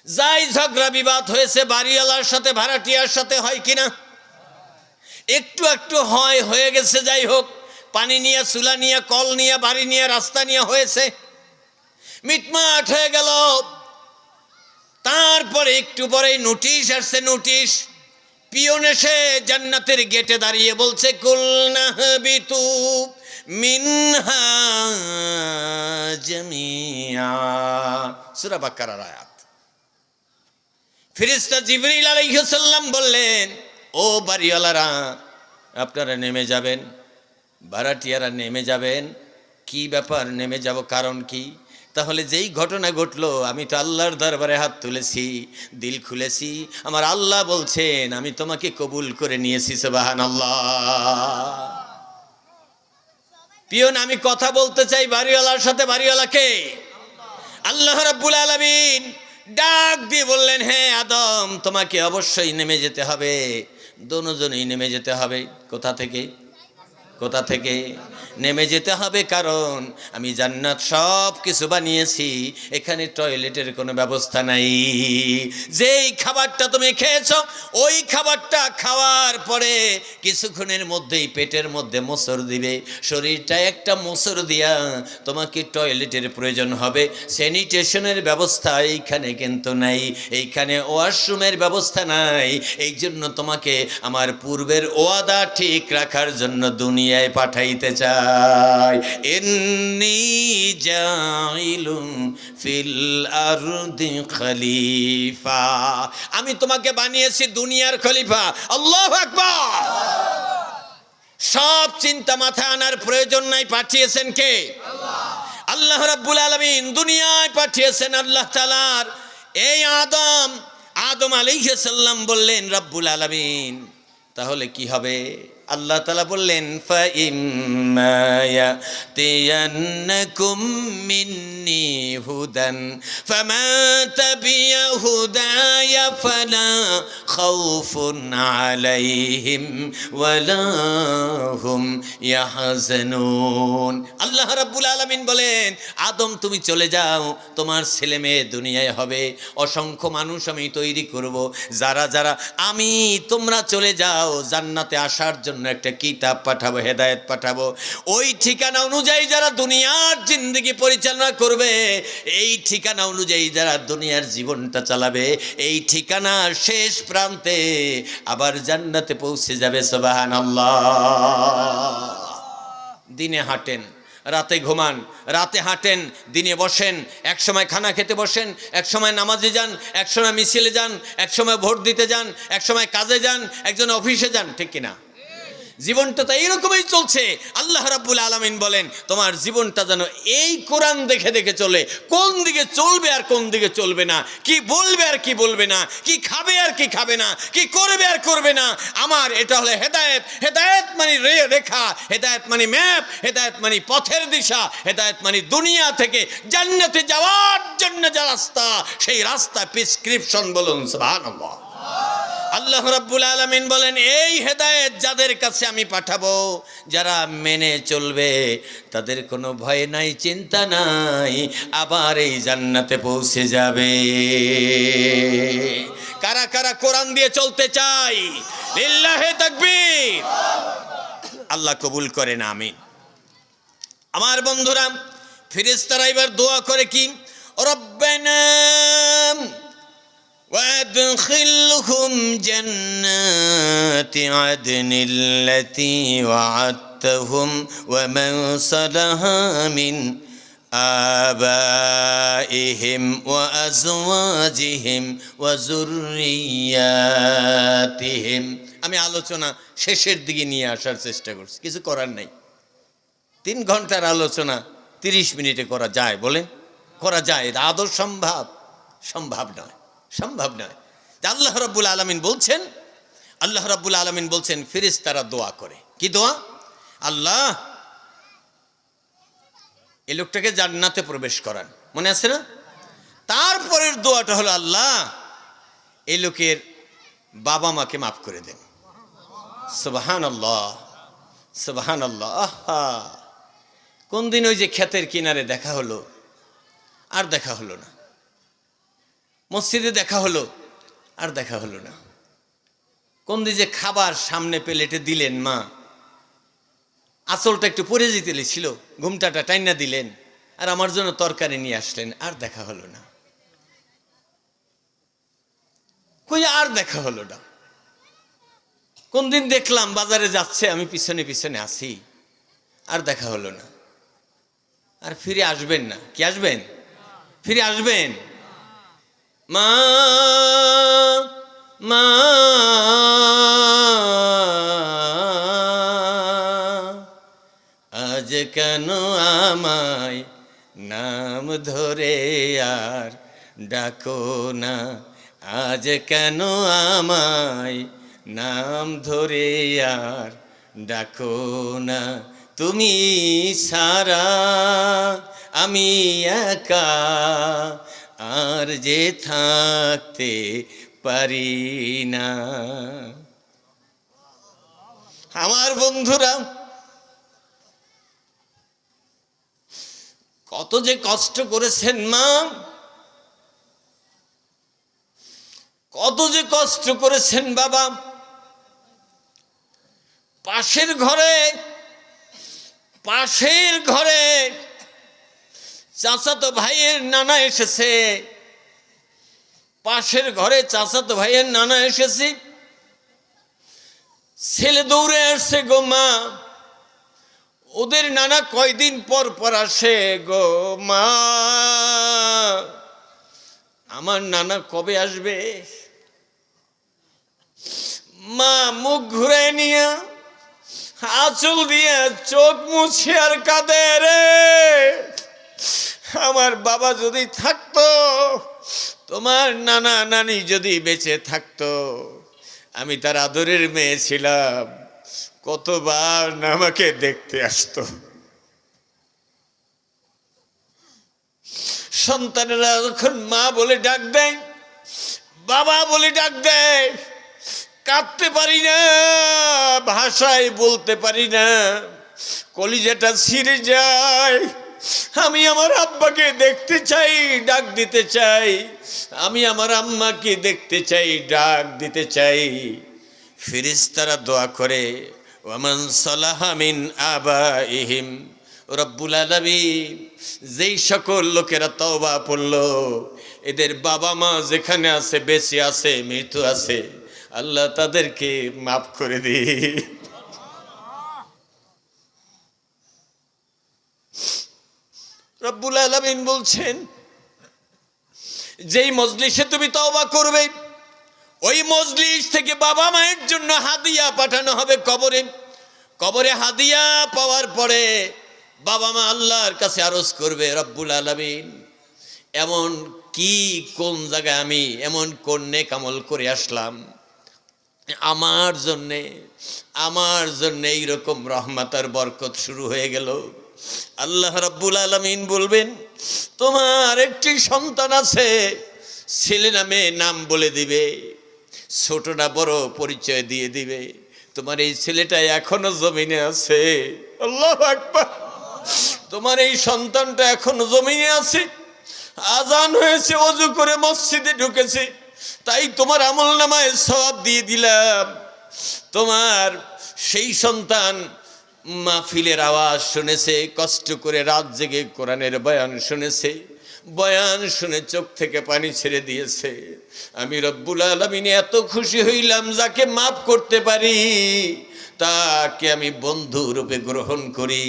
যাই ঝগড়া বিবাদ হয়েছে বাড়িওয়ালার সাথে ভাড়াটিয়ার সাথে, হয় কিনা? একটু একটু হয়ে গেছে। যাই হোক, পানি নিয়ে, চুলা নিয়ে, কল নিয়ে, বাড়ি নিয়ে, রাস্তা নিয়ে হয়েছে, মিটমাট হয়ে গেল। তারপরে একটু পরেই নোটিশ আসছে। নোটিশ, পিয়ন এসে জান্নাতের গেটে দাঁড়িয়ে বলছে, কুলনা হাবিতু মিনহা জামিয়া, সূরা বাকারার আয়াত। ফেরেশতা জিবরিল আলাইহিস সালাম বললেন, ও বাড়িওয়ালারা আপনারা নেমে যাবেন, ভাড়াটিয়ারা নেমে যাবেন। কি ব্যাপার নেমে যাব, কারণ কি? তাহলে যেই ঘটনা ঘটলো, আমি তো আল্লাহর দরবারে হাত তুলেছি, দিল খুলেছি, আমার আল্লাহ বলছেন আমি তোমাকে কবুল করে নিয়েছি। সুবহানাল্লাহ। পিয়ন, আমি কথা বলতে চাই বাড়িওয়ালার সাথে। বাড়িওয়ালাকে আল্লাহ রাব্বুল আলামিন ডাক দিয়ে বললেন, হ্যাঁ আদম, তোমাকে অবশ্যই নেমে যেতে হবে, দুজনেই নেমে যেতে হবে। কোথা থেকে নেমে যেতে হবে? কারণ আমি জান্নাত সব কিছু বানিয়েছি, এখানে টয়লেটের কোনো ব্যবস্থা নাই। যেই খাবারটা তুমি খেয়েছো, ওই খাবারটা খাওয়ার পরে কিছুক্ষণের মধ্যেই পেটের মধ্যে মোচড় দিবে, শরীরটা একটা মোচড় দিয়া তোমাকে টয়লেটের প্রয়োজন হবে। স্যানিটেশনের ব্যবস্থা এইখানে কিন্তু নাই, এইখানে ওয়াশরুমের ব্যবস্থা নাই। এই জন্য তোমাকে আমার পূর্বের ওয়াদা ঠিক রাখার জন্য দুনিয়ায় পাঠাইতে চাই। ইন্নী জাইলুম ফিল আরদি খলিফা, আমি তোমাকে বানিয়েছি দুনিয়ার খলিফা। আল্লাহু আকবার। সব চিন্তা মাথায় আনার প্রয়োজন নাই, পাঠিয়েছেন কে? আল্লাহ রাব্বুল আলামিন দুনিয়ায় পাঠিয়েছেন আল্লাহ তাআলার এই আদম আলাইহিস সালাম বললেন রাব্বুল আলামিন, তাহলে কি হবে? আল্লাহ তাআলা বললেন, ফাইম্মা ইয়াতিয়ান্নাকুম মিন্নি হুদান ফামান তাবিয়া হুদায়া ফালা খাউফুন আলাইহিম ওয়ালা হুম ইয়াহজানুন। আল্লাহ রাব্বুল আলামিন বলেন, আদম তুমি চলে যাও, তোমার ছেলে মেয়ে দুনিয়ায় হবে, অসংখ্য মানুষ আমি তৈরি করব, যারা যারা আমি, তোমরা চলে যাও, জান্নাতে আসার জন্য একটা কিতাব পাঠাবো, হেদায়েত পাঠাবো। ওই ঠিকানা অনুযায়ী যারা দুনিয়ার জিন্দেগি পরিচালনা করবে, এই ঠিকানা অনুযায়ী যারা দুনিয়ার জীবনটা চালাবে, এই ঠিকানা শেষ প্রান্তে আবার জান্নাতে পৌঁছে যাবে। সুবহানাল্লাহ। দিনে হাঁটেন, রাতে ঘুমান, রাতে হাঁটেন, দিনে বসেন, এক সময় খানা খেতে বসেন, এক সময় নামাজে যান, এক সময় মিছিলে যান, এক সময় ভোট দিতে যান, এক সময় কাজে যান, একজন অফিসে যান, ঠিক কিনা? জীবনটা তো এইরকমই চলছে। আল্লাহ রাব্বুল আলামিন বলেন, তোমার জীবনটা যেন এই কোরআন দেখে দেখে চলে, কোন দিকে চলবে আর কোন দিকে চলবে না, কি বলবে আর কি বলবে না, কি খাবে আর কি খাবে না, কি করবে আর করবে না। আমার এটা হলো হেদায়েত। হেদায়েত মানে রেখা, হেদায়েত মানে ম্যাপ, হেদায়েত মানে পথের দিশা, হেদায়েত মানে দুনিয়া থেকে জান্নাতে যাওয়ার জন্য যে রাস্তা, সেই রাস্তা প্রেসক্রিপশন। বলুন সুবহানাল্লাহ। আল্লাহ রাব্বুল আলামিন বলেন, এই হেদায়েত যাদের কাছে আমি পাঠাবো, যারা মেনে চলবে, তাদের কোনো ভয় নাই, চিন্তা নাই, আবার এই জান্নাতে পৌঁছে যাবে। কারা কারা কোরআন দিয়ে চলতে চাই? লিল্লাহি তাকবীর। আল্লাহ কবুল করেন, আমিন। আমার বন্ধুরা, ফেরেশতারা এবার দোয়া করে কি? রব্বানা وأدخلهم جنات عدن التي وعدتهم ومن صلح من آبائهم وأزواجهم وذرياتهم। আমি আলোচনা শেষের দিকে নিয়ে আসার চেষ্টা করছি, কিছু করার নাই। 3 ঘন্টার আলোচনা 30 মিনিটে করা যায়? বলেন করা যায়? আদৌ সম্ভব? সম্ভব নয়, সম্ভব নয়। আল্লাহ রাব্বুল আলামিন বলছেন, আল্লাহ রাব্বুল আলামিন বলছেন ফেরেশতারা দোয়া করে। কি দোয়া? আল্লাহ এই লোকটাকে জান্নাতে প্রবেশ করান, মনে আছে না? তারপরের দোয়াটা হলো আল্লাহ এই লোকের বাবা মাকে মাফ করে দেন। সুবহানাল্লাহ, সুবহানাল্লাহ। আহা, কোন দিন ওই যে ক্ষেতের কিনারে দেখা হলো, আর দেখা হলো না। মসজিদে দেখা হলো, আর দেখা হলো না। কোন দিন যে খাবার সামনে প্লেটে দিলেন, মা আঁচলটা একটু পরে যেতে ছিল, ঘুমটাটা টাইনা দিলেন, আর আমার জন্য তরকারি নিয়ে আসলেন, আর দেখা হলো না। কই আর দেখা হলো না। কোন দিন দেখলাম বাজারে যাচ্ছে, আমি পিছনে পিছনে আছি, আর দেখা হলো না। আর ফিরে আসবেন না? কি আসবেন? ফিরে আসবেন? মা মা আজ কেন আমায় নাম ধরে আর ডাকো না? আজ কেন আমায় নাম ধরে আর ডাকো না? তুমি সারা আমি একা আর যে থাকতে পারি না। আমার বন্ধুরা, কত যে কষ্ট করেছেন মা, কত যে কষ্ট করেছেন বাবা। পাশের ঘরে চাচাতো ভাইয়ের নানা এসেছে, পাশের ঘরে চাচাতো ভাইয়ের নানা এসেছে। ছেলে দৌড়ে আসছে, গো মা ওদের নানা কয়দিন পর পর আসে, গো মা আমার নানা কবে আসবে? মা মুখ ঘুরে নিয়ে আঁচল দিয়ে চোখ মুছে আর কাঁদে, রে আমার বাবা যদি থাকতো, তোমার নানা নানি যদি বেঁচে থাকতো, আমি তার আদরের মেয়ে ছিলাম, কতবার না আমাকে দেখতে আসতো। সন্তানেরা যখন মা বলে ডাক দেয়, বাবা বলে ডাক দেয়, কাঁদতে পারি না, ভাষায় বলতে পারি না, কলিজাটা ছিঁড়ে যায়। আমি আমার আব্বাকে দেখতে চাই, ডাক দিতে চাই। আমি আমার আম্মাকে দেখতে চাই, ডাক দিতে চাই। ফেরেশতারা দোয়া করে, ওয়ামান সালাহা মিন আবাইহিম। রব্বুল আলামিন যেই সকল লোকেরা তওবা পড়লো, এদের বাবা মা যেখানে আছে, বেঁচে আছে, মৃত আছে, আল্লাহ তাদেরকে মাফ করে দিই। রব্বুল আলামিন বলছেন, যেই মজলিসে তুমি তওবা করবে, ওই মজলিস থেকে বাবা মায়ের জন্য হাদিয়া পাঠানো হবে কবরে। কবরে হাদিয়া পাওয়ার পরে বাবা মা আল্লাহর কাছে আরজ করবে, রব্বুল আলামিন এমন কি কোন জায়গায় আমি এমন কোন নেক আমল করে আসলাম, আমার জন্যে এইরকম রহমত আর বরকত শুরু হয়ে গেল। আল্লাহ রাব্বুল আলামিন বলবেন, তোমার একটি সন্তান আছে, ছেলে না মেয়ে নাম বলে দিবে, ছোট না বড় পরিচয় দিয়ে দিবে। তোমার এই ছেলেটা এখনো জমিনে আছে। আল্লাহু আকবার। তোমার এই সন্তানটা এখনো জমিনে আছে। আজান হয়েছে, ওযু করে মসজিদে ঢুকেছে, তাই তোমার আমলনামায় সওয়াব দিয়ে দিলাম। তোমার সেই সন্তান মাহফিলের আওয়াজ শুনেছে, কষ্ট করে রাত জেগে কোরআনের বয়ান শুনেছে, বয়ান শুনে চোখ থেকে পানি ছেড়ে দিয়েছে। আমি রব্বুল আলামিন এত খুশি হইলাম, যাকে মাফ করতে পারি তাকে আমি বন্ধু রূপে গ্রহণ করি।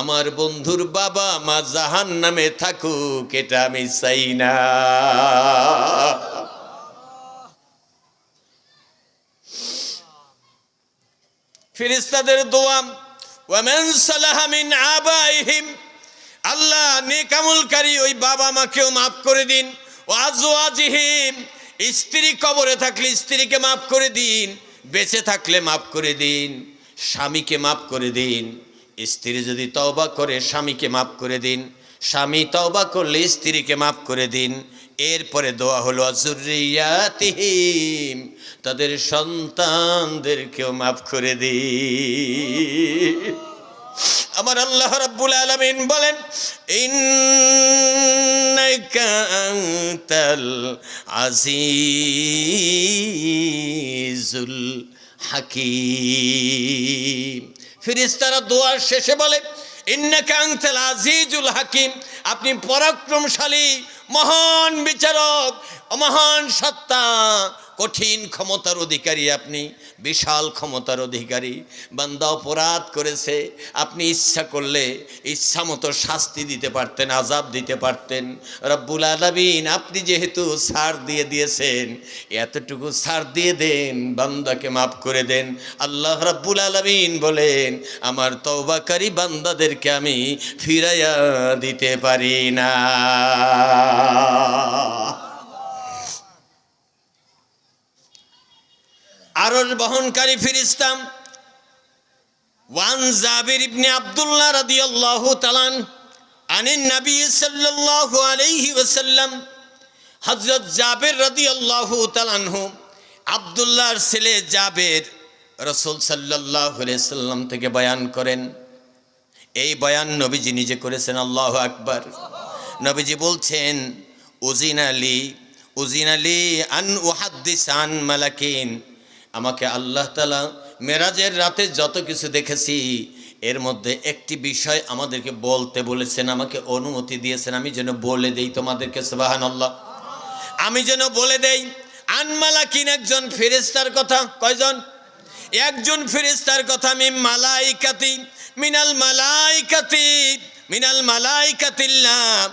আমার বন্ধুর বাবা মা জাহান্নামে থাকুক, এটা আমি চাই না। ফেরেশতাদের দোয়া, ওয়ামান সালাহা মিন আবাইহিম, আল্লাহ নেক আমলকারী ওই বাবা মাকেও মাফ করে দিন। ও আজওয়াজিহিম, স্ত্রী কবরে থাকলে স্ত্রীকে মাফ করে দিন, বেঁচে থাকলে মাফ করে দিন। স্বামীকে মাফ করে দিন, স্ত্রী যদি তওবা করে স্বামীকে মাফ করে দিন, স্বামী তওবা করলে স্ত্রীকে মাফ করে দিন। এরপরে দোয়া হলো যুররিয়াতিহিম, তাদের সন্তানদেরকেও মাফ করে দিন। আমার আল্লাহ রাব্বুল আলামিন বলেন, ইন্নাকা আনতাল আজিজুল হাকিম। ফেরেশতারা দোয়ার শেষে বলে, ইন্নাকা আনতাল আজিজুল হাকিম, আপনি পরাক্রমশালী, মহান বিচারক, মহান সত্তা, কঠিন ক্ষমতার অধিকারী, আপনি বিশাল ক্ষমতার অধিকারী। বান্দা অপরাধ করেছে, আপনি ইচ্ছা করলে ইচ্ছা মতো শাস্তি দিতে পারতেন, আযাব দিতে পারতেন। রব্বুল আলামিন আপনি যেহেতু ছাড় দিয়ে দিয়েছেন, এতটুকু ছাড় দিয়ে দেন, বান্দাকে মাফ করে দেন। আল্লাহ রব্বুল আলামিন বলেন, আমার তওবাকারী বান্দাদেরকে আমি ফিরাইয়া দিতে পারি না। আরশ বহনকারী ফেরেশতা, ওয়ান জাবির ইবনে আব্দুল্লাহ রাদিয়াল্লাহু তাআলা আনিন নবী সাল্লাল্লাহু আলাইহি ওয়াসাল্লাম, হযরত জাবির রাদিয়াল্লাহু তাআলা আনহু, আব্দুল্লাহর ছেলে জাবির রাসূল সাল্লাল্লাহু আলাইহি সাল্লাম থেকে বয়ান করেন। এই বয়ান নবীজি নিজে করেছেন। আল্লাহু আকবার। নবীজি বলছেন, উজিনালি আন উহাদ্দিস আন মালাকিন, আমাকে আল্লাহ তাআলা মেরাজের রাতে যত কিছু দেখেছি এর মধ্যে একটি বিষয় আমাদেরকে বলতে বলেছেন, আমাকে অনুমতি দিয়েছেন আমি যেন বলে দেই তোমাদেরকে। সুবহানাল্লাহ। আমি যেন বলে দেই। আন মালাকিন, একজন ফেরেশতার কথা। কয়জন? একজন ফেরেশতার কথা। মিনাল মালাইকাতিল্লাহ,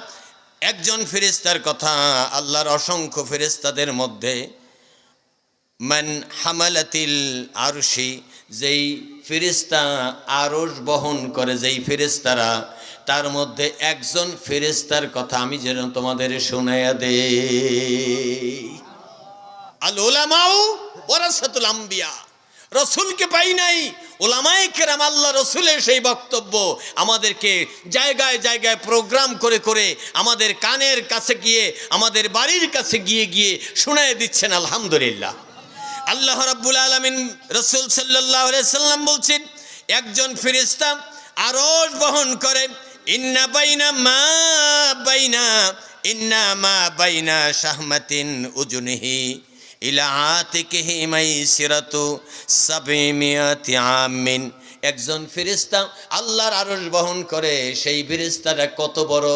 একজন ফেরেশতার কথা আল্লাহর অসংখ্য ফেরেশতাদের মধ্যে। মান হামালাতিল আরশি, যেই ফেরেশতা আরশ বহন করে, যেই ফেরেশতারা, তার মধ্যে একজন ফেরেশতার কথা আমি যেন তোমাদের শোনায়া দেই। আল উলামাউ ওয়ারাসাতুল আম্বিয়া, রসুলকে পাই নাই, ওলামায়ে কেরাম, আল্লাহ রসুলের সেই বক্তব্য আমাদেরকে জায়গায় জায়গায় প্রোগ্রাম করে করে আমাদের কানের কাছে গিয়ে, আমাদের বাড়ির কাছে গিয়ে গিয়ে শোনায় দিচ্ছেন। আলহামদুলিল্লাহ। আল্লাহ রাব্বুল আলামিন রাসূল সাল্লাল্লাহু আলাইহি সাল্লাম বলছেন, একজন ফেরেশতা আরশ বহন করে। ইন্না মা বাইনা শাহমাতিন উজুনিহি ইলা আতিকিহি মাইসিরাতু সাবিমিয়াতি আমিন। একজন ফেরেশতা আল্লাহর আরশ বহন করে। সেই ফেরেশতাটা কত বড়?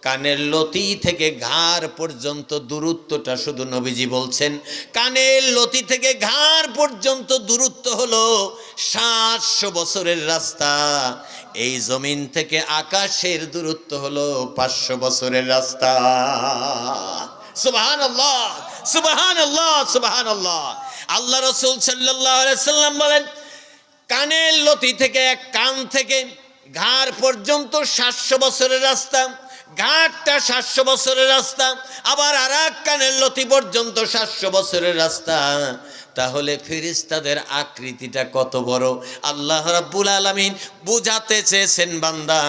কানের লতি থেকে ঘাড় পর্যন্ত দূরত্বটা শুধু নবীজি বলছেন, কানের লতি থেকে ঘাড় পর্যন্ত দূরত্ব হলো 700 বছরের রাস্তা। এই জমিন থেকে আকাশের দূরত্ব হলো 500 বছরের রাস্তা। সুবহানাল্লাহ, সুবহানাল্লাহ, সুবহানাল্লাহ। আল্লাহ রাসূল সাল্লাল্লাহু আলাইহি সাল্লাম বলেন, কানের লতি থেকে, এক কান থেকে ঘাড় পর্যন্ত 700 বছরের রাস্তা। ঘাটটা 700 বছরের রাস্তা, আবার আর এক কানের লতি পর্যন্ত 700 বছরের রাস্তা। তাহলে ফেরেশতাদের আকৃতিটা কত বড়? আল্লাহ রাব্বুল আলামিন বুঝাতে চেয়েছেন, বান্দা,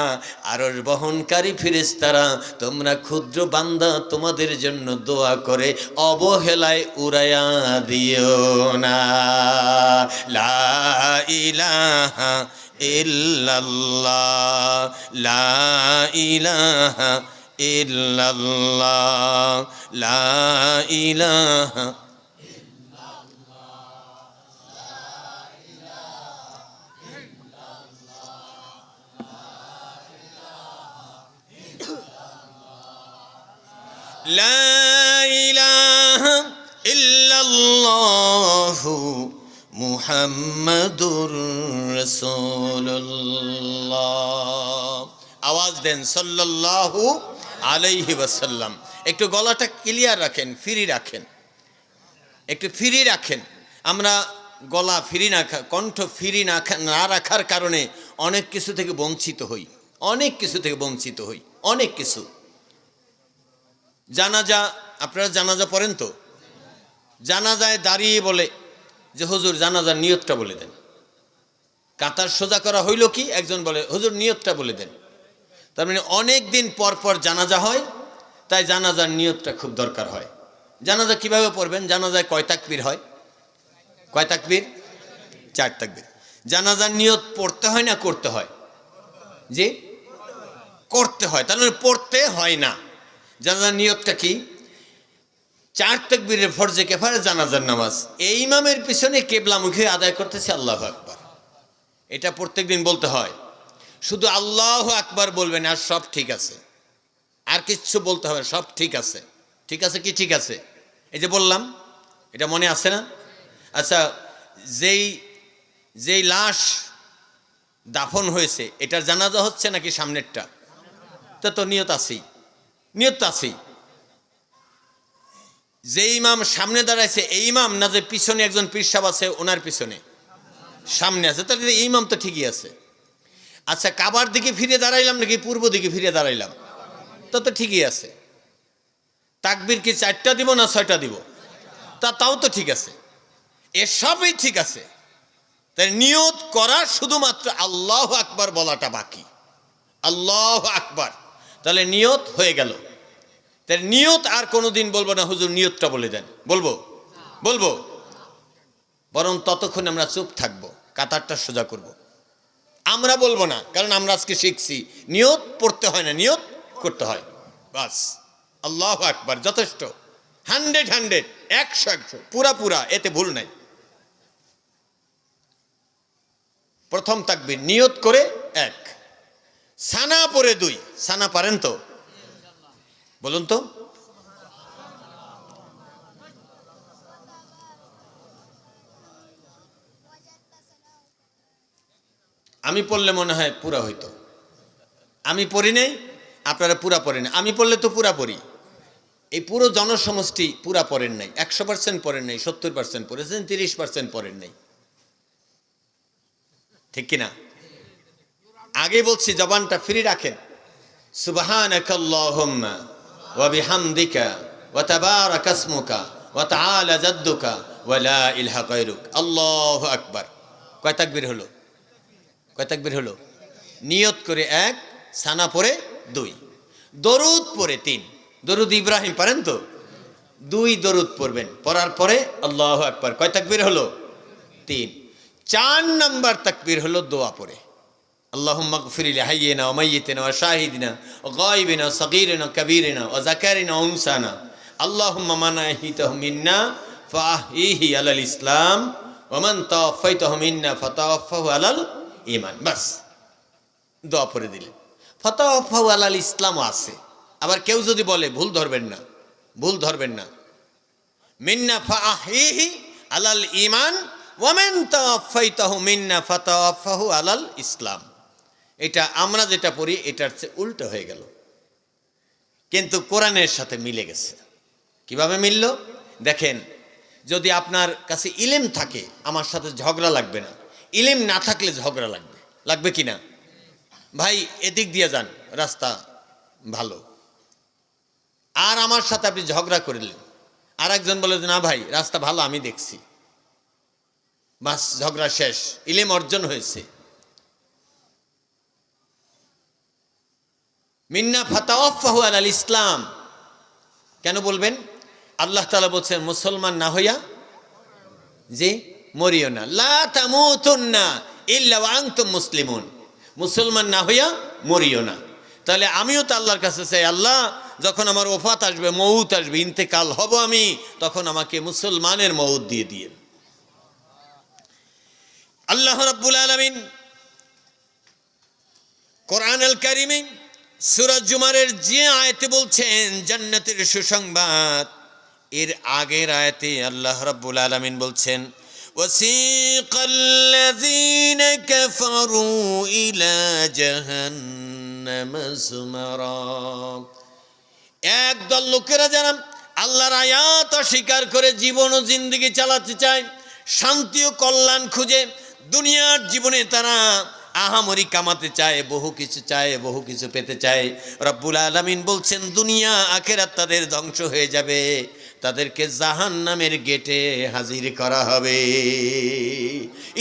আরশ বহনকারী ফেরেশতারা তোমরা ক্ষুদ্র বান্দা, তোমাদের জন্য দোয়া করে অবহেলায় উড়াইয়া দিও না। লা ইলাহা ইল্লাল্লাহ, লা ইলাহা ইল্লাল্লাহ, লা ইলাহা লা ইলাহা ইল্লাল্লাহু মুহাম্মাদুর রাসূলুল্লাহ। আওয়াজ দেন সাল্লাল্লাহু আলাইহি ওয়াসাল্লাম। একটু গলাটা ক্লিয়ার রাখেন, ফ্রি রাখেন, একটু ফ্রি রাখেন। আমরা গলা ফ্রি না, কণ্ঠ ফ্রি না রাখার কারণে অনেক কিছু থেকে বঞ্চিত হই, অনেক কিছু থেকে বঞ্চিত হই, অনেক কিছু। জানাজা, আপনারা জানাজা পড়েন তো? জানাজায় দাঁড়িয়ে বলে যে হুজুর জানাজার নিয়তটা বলে দেন। কাতার সোজা করা হইল কি, একজন বলে হুজুর নিয়তটা বলে দেন। তার মানে অনেক দিন পর পর জানাজা হয়, তাই জানাজার নিয়তটা খুব দরকার হয়। জানাজা কিভাবে পড়বেন? জানাজায় কয় তাকবীর হয়? কয় তাকবীর? 4 তাকবীর। জানাজার নিয়ত পড়তে হয় না করতে হয়? জি, করতে হয়। তার মানে পড়তে হয় না। জানাজার নিয়তটা কি? 4 তাকবীরের ফরজে কিফায়া জানাজার নামাজ। এই ইমামের পিছনে কিবলামুখী আদায় করতেছে আল্লাহু আকবার, এটা প্রত্যেকদিন বলতে হয়। শুধু আল্লাহু আকবার বলবেন আর সব ঠিক আছে, আর কিচ্ছু বলতে হবে, সব ঠিক আছে। ঠিক আছে কি ঠিক আছে? এই যে বললাম, এটা মনে আছে না? আচ্ছা, যেই লাশ দাফন হয়েছে এটার জানাজা হচ্ছে নাকি সামনেরটা? তো নিয়ত আছেই, নিয়ত আছেই। যে ইমাম সামনে দাঁড়াইছে এই ইমাম না যে পিছনে একজন পীর সাহেব আছে ওনার পিছনে সামনে আছে, তাহলে এই ইমাম তো ঠিকই আছে। আচ্ছা, কাবার দিকে ফিরে দাঁড়াইলাম নাকি পূর্ব দিকে ফিরে দাঁড়াইলাম? তো ঠিকই আছে। তাকবীর কি 4টা দিব না 6টা দিব? তাও তো ঠিক আছে, এসবই ঠিক আছে। তাই নিয়ত করা শুধুমাত্র আল্লাহু আকবার বলাটা বাকি। আল্লাহু আকবার, তাহলে নিয়ত হয়ে গেল। তাই নিয়ত আর কোনোদিন বলবো না হুজুর নিয়তটা বলে দেন, বলবো? বলবো, বরং ততক্ষণ আমরা চুপ থাকবো, কাতারটা সোজা করব। আমরা বলবো না, কারণ আমরা আজকে শিখছি নিয়ত পড়তে হয় না, নিয়ত করতে হয়, বাস। আল্লাহু আকবার যথেষ্ট। 100 100 পুরা, এতে ভুল নাই। প্রথম তাকবীর নিয়ত করে 1, সানা পড়ে 2। সানা পারেন তো? বলুন তো। আমি পড়লে মনে হয় পুরা হইতো। আমি পড়ি নাই, আপনারা পুরা পড়েন। আমি পড়লে তো পুরা পড়ি। এই পুরো জনসমষ্টি পুরা পড়েন নাই, 100% পড়েন নাই, 70% পড়েছেন, 30% পড়েন নাই, ঠিক কিনা? আগে বলছি জবানটা ফ্রি রাখেন। সুবহানাকাল্লাহুম্মা ওয়া বিহামদিকা ওয়া তাবারাকা ইসমুকা ওয়া তাআলা জাদ্দুকা ওয়া লা ইলাহা গায়রুক। আল্লাহু আকবার। কয় তাকবীর হলো? কয় তাকবীর হলো? নিয়ত করে 1, সানা পড়ে 2, দরুদ পড়ে 3। দরুদ ইব্রাহিম পারেন তো? 2 দরুদ পড়বেন, পড়ার পরে আল্লাহু আকবার। কয় তাকবীর হলো? 3। 4 নাম্বার তাকবীর হলো দোয়া পড়ে, আল্লাহুম্মা গফির লি হাইয়িনা ওয়া মাইয়িতিনা ওয়া শাহিদিনা ওয়া গায়িবিনা ওয়া সাগীরিনা ওয়া কাবীরিনা ওয়া যাকারিনা ওয়া উনসানা আল্লাহুম্মা মান আহইতাহু মিন্না ফাআহইহি আলাল ইসলাম ওয়া মান তাওয়াফাইতাহু মিন্না ফাতাওয়াফাহু আলাল ঈমান। বাস, দোয়া পড়ে দিলেন। ফাতাওয়াফাহু আলাল ইসলামও আছে। আবার কেউ যদি বলে, ভুল ধরবেন না, ভুল ধরবেন না, মিন্না ফাআহইহি আলাল ঈমান ওয়া মান তাওয়াফাইতাহু মিন্না ফাতাওয়াফাহু আলাল ইসলাম। এটা আমরা যেটা পড়ি এটার চেয়ে উল্টো হয়ে গেল, কিন্তু কোরআনের সাথে মিলে গেছে। কিভাবে মিলল দেখেন। যদি আপনার কাছে ইলম থাকে আমার সাথে ঝগড়া লাগবে না, ইলম না থাকলে ঝগড়া লাগবে। লাগবে কি না? ভাই এদিক দিয়ে যান, রাস্তা ভালো, আর আমার সাথে আপনি ঝগড়া করলেন, আর একজন বলে না ভাই রাস্তা ভালো আমি দেখছি, বাস ঝগড়া শেষ, ইলম অর্জন হয়েছে। মিন্না ফাতাওয়াফাহু আলাল ইসলাম কেন বলবেন? আল্লাহ তাআলা বলছেন মুসলমান না হইয়া যে মরিও না, লা তামুতুন্না ইল্লা ওয়া আনতুম মুসলিমুন। মুসলমান না হইয়া মরিও না। তাহলে আমিও তো আল্লাহর কাছে চাই, আল্লাহ যখন আমার ওফাত আসবে, মউত আসবে, ইন্তেকাল হব আমি, তখন আমাকে মুসলমানের মউত দিয়ে দিয়েন। আল্লাহ রাব্বুল আলামিন কোরআন আল কারীমে সূরা জুমারের যে আয়াতে বলছেন জান্নাতের সুসংবাদ, এর আগের আয়াতে আল্লাহ রাব্বুল আলামিন বলছেন ওয়াসিকাল্লাযীনা কাফারু ইলা জাহান্নাম যুমারা, একদল লোকেরা যারা আল্লাহর আয়াত অস্বীকার করে জীবন ও জিন্দেগি চালাতে চায়, শান্তি ও কল্যাণ খুঁজে দুনিয়ার জীবনে তারা আহামরি কামাতে চায়, বহু কিছু চায়, বহু কিছু পেতে চায়। রব্বুল আলামিন বলছেন দুনিয়া আখিরাত তাদের ধ্বংস হয়ে যাবে, তাদেরকে জাহান্নামের গেটে হাজির করা হবে।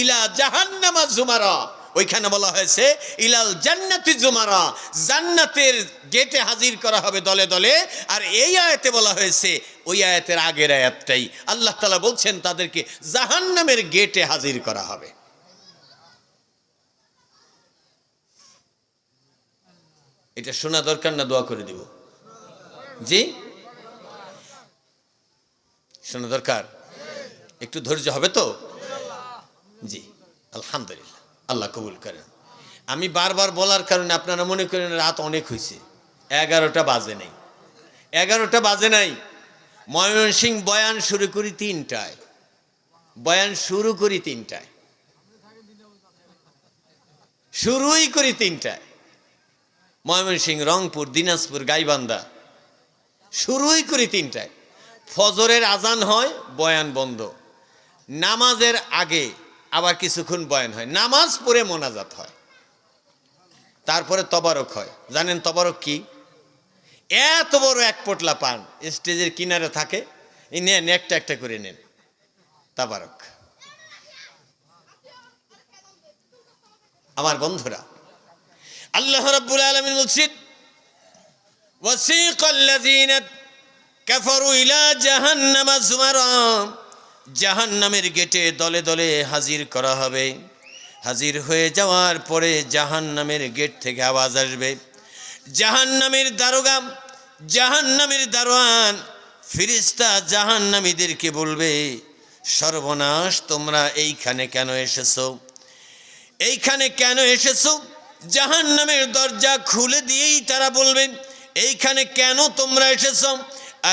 ইলা জাহান্নামা যুমারা, ওইখানে বলা হয়েছে ইলাল জান্নাতি যুমারা, জান্নাতের গেটে হাজির করা হবে দলে দলে। আর এই আয়াতে বলা হয়েছে ওই আয়াতের আগের আয়াতটাই, আল্লাহ তাআলা বলছেন তাদেরকে জাহান্নামের গেটে হাজির করা হবে। এটা শোনা দরকার না দোয়া করে দিব? জি, শোনা দরকার। একটু ধৈর্য হবে তো? জি, আলহামদুলিল্লাহ, আল্লাহ কবুল করেন। আমি বারবার বলার কারণে আপনারা মনে করেন রাত অনেক হয়েছে, 11টা বাজে নাই, 11টা বাজে নাই। ময়মনসিংহ বয়ান শুরু করি 3টায়, বয়ান শুরু করি 3টায়, শুরুই করি 3টায়। ময়মনসিংহ, রংপুর, দিনাজপুর, গাইবান্ধা শুরুই করি 3টায়। ফজরের আজান হয়, বয়ান বন্ধ, নামাজের আগে আবার কিছুক্ষণ বয়ান হয়, নামাজ পড়ে মোনাজাত হয়, তারপরে তবারক হয়। জানেন তবারক কি? এত বড় এক পোটলা পান স্টেজের কিনারে থাকে, নেন একটা একটা করে নেন, তবারক। আমার বন্ধুরা, আল্লাহ রাব্বুল আলামিন বলছেন ওয়াসিকাল্লাযীনা কাফারু ইলা জাহান্নাম যুমারা, জাহান্নামের গেটে দলে দলে হাজির করা হবে। হাজির হয়ে যাওয়ার পরে জাহান্নামের গেট থেকে আওয়াজ আসবে, জাহান্নামের দারোগা, জাহান্নামের দারোয়ান, ফেরেশতা জাহান্নামীদেরকে বলবে সর্বনাশ, তোমরা এইখানে কেন এসেছো? এইখানে কেন এসেছো? জাহান্নামের দরজা খুলে দিয়েই তারা বলবেন এইখানে কেন তোমরা এসেছো?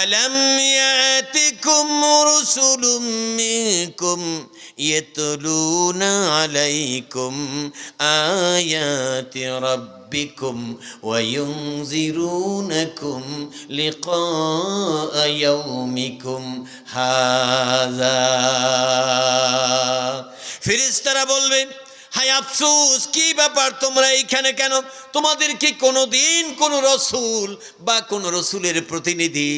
আলাম ইয়াতিকুম রুসুলুম মিনকুম ইয়াতলুনা আলাইকুম আয়াতি রাব্বিকুম ওয়া ইউনজিরুনাকুম লিকা ইয়াউমিকুম হাযা। ফেরেশতারা বলবেন হায় আফসোস, কি ব্যাপার তোমরা এইখানে কেন? তোমাদের কি কোনোদিন কোনো রসুল বা কোনো রসুলের প্রতিনিধি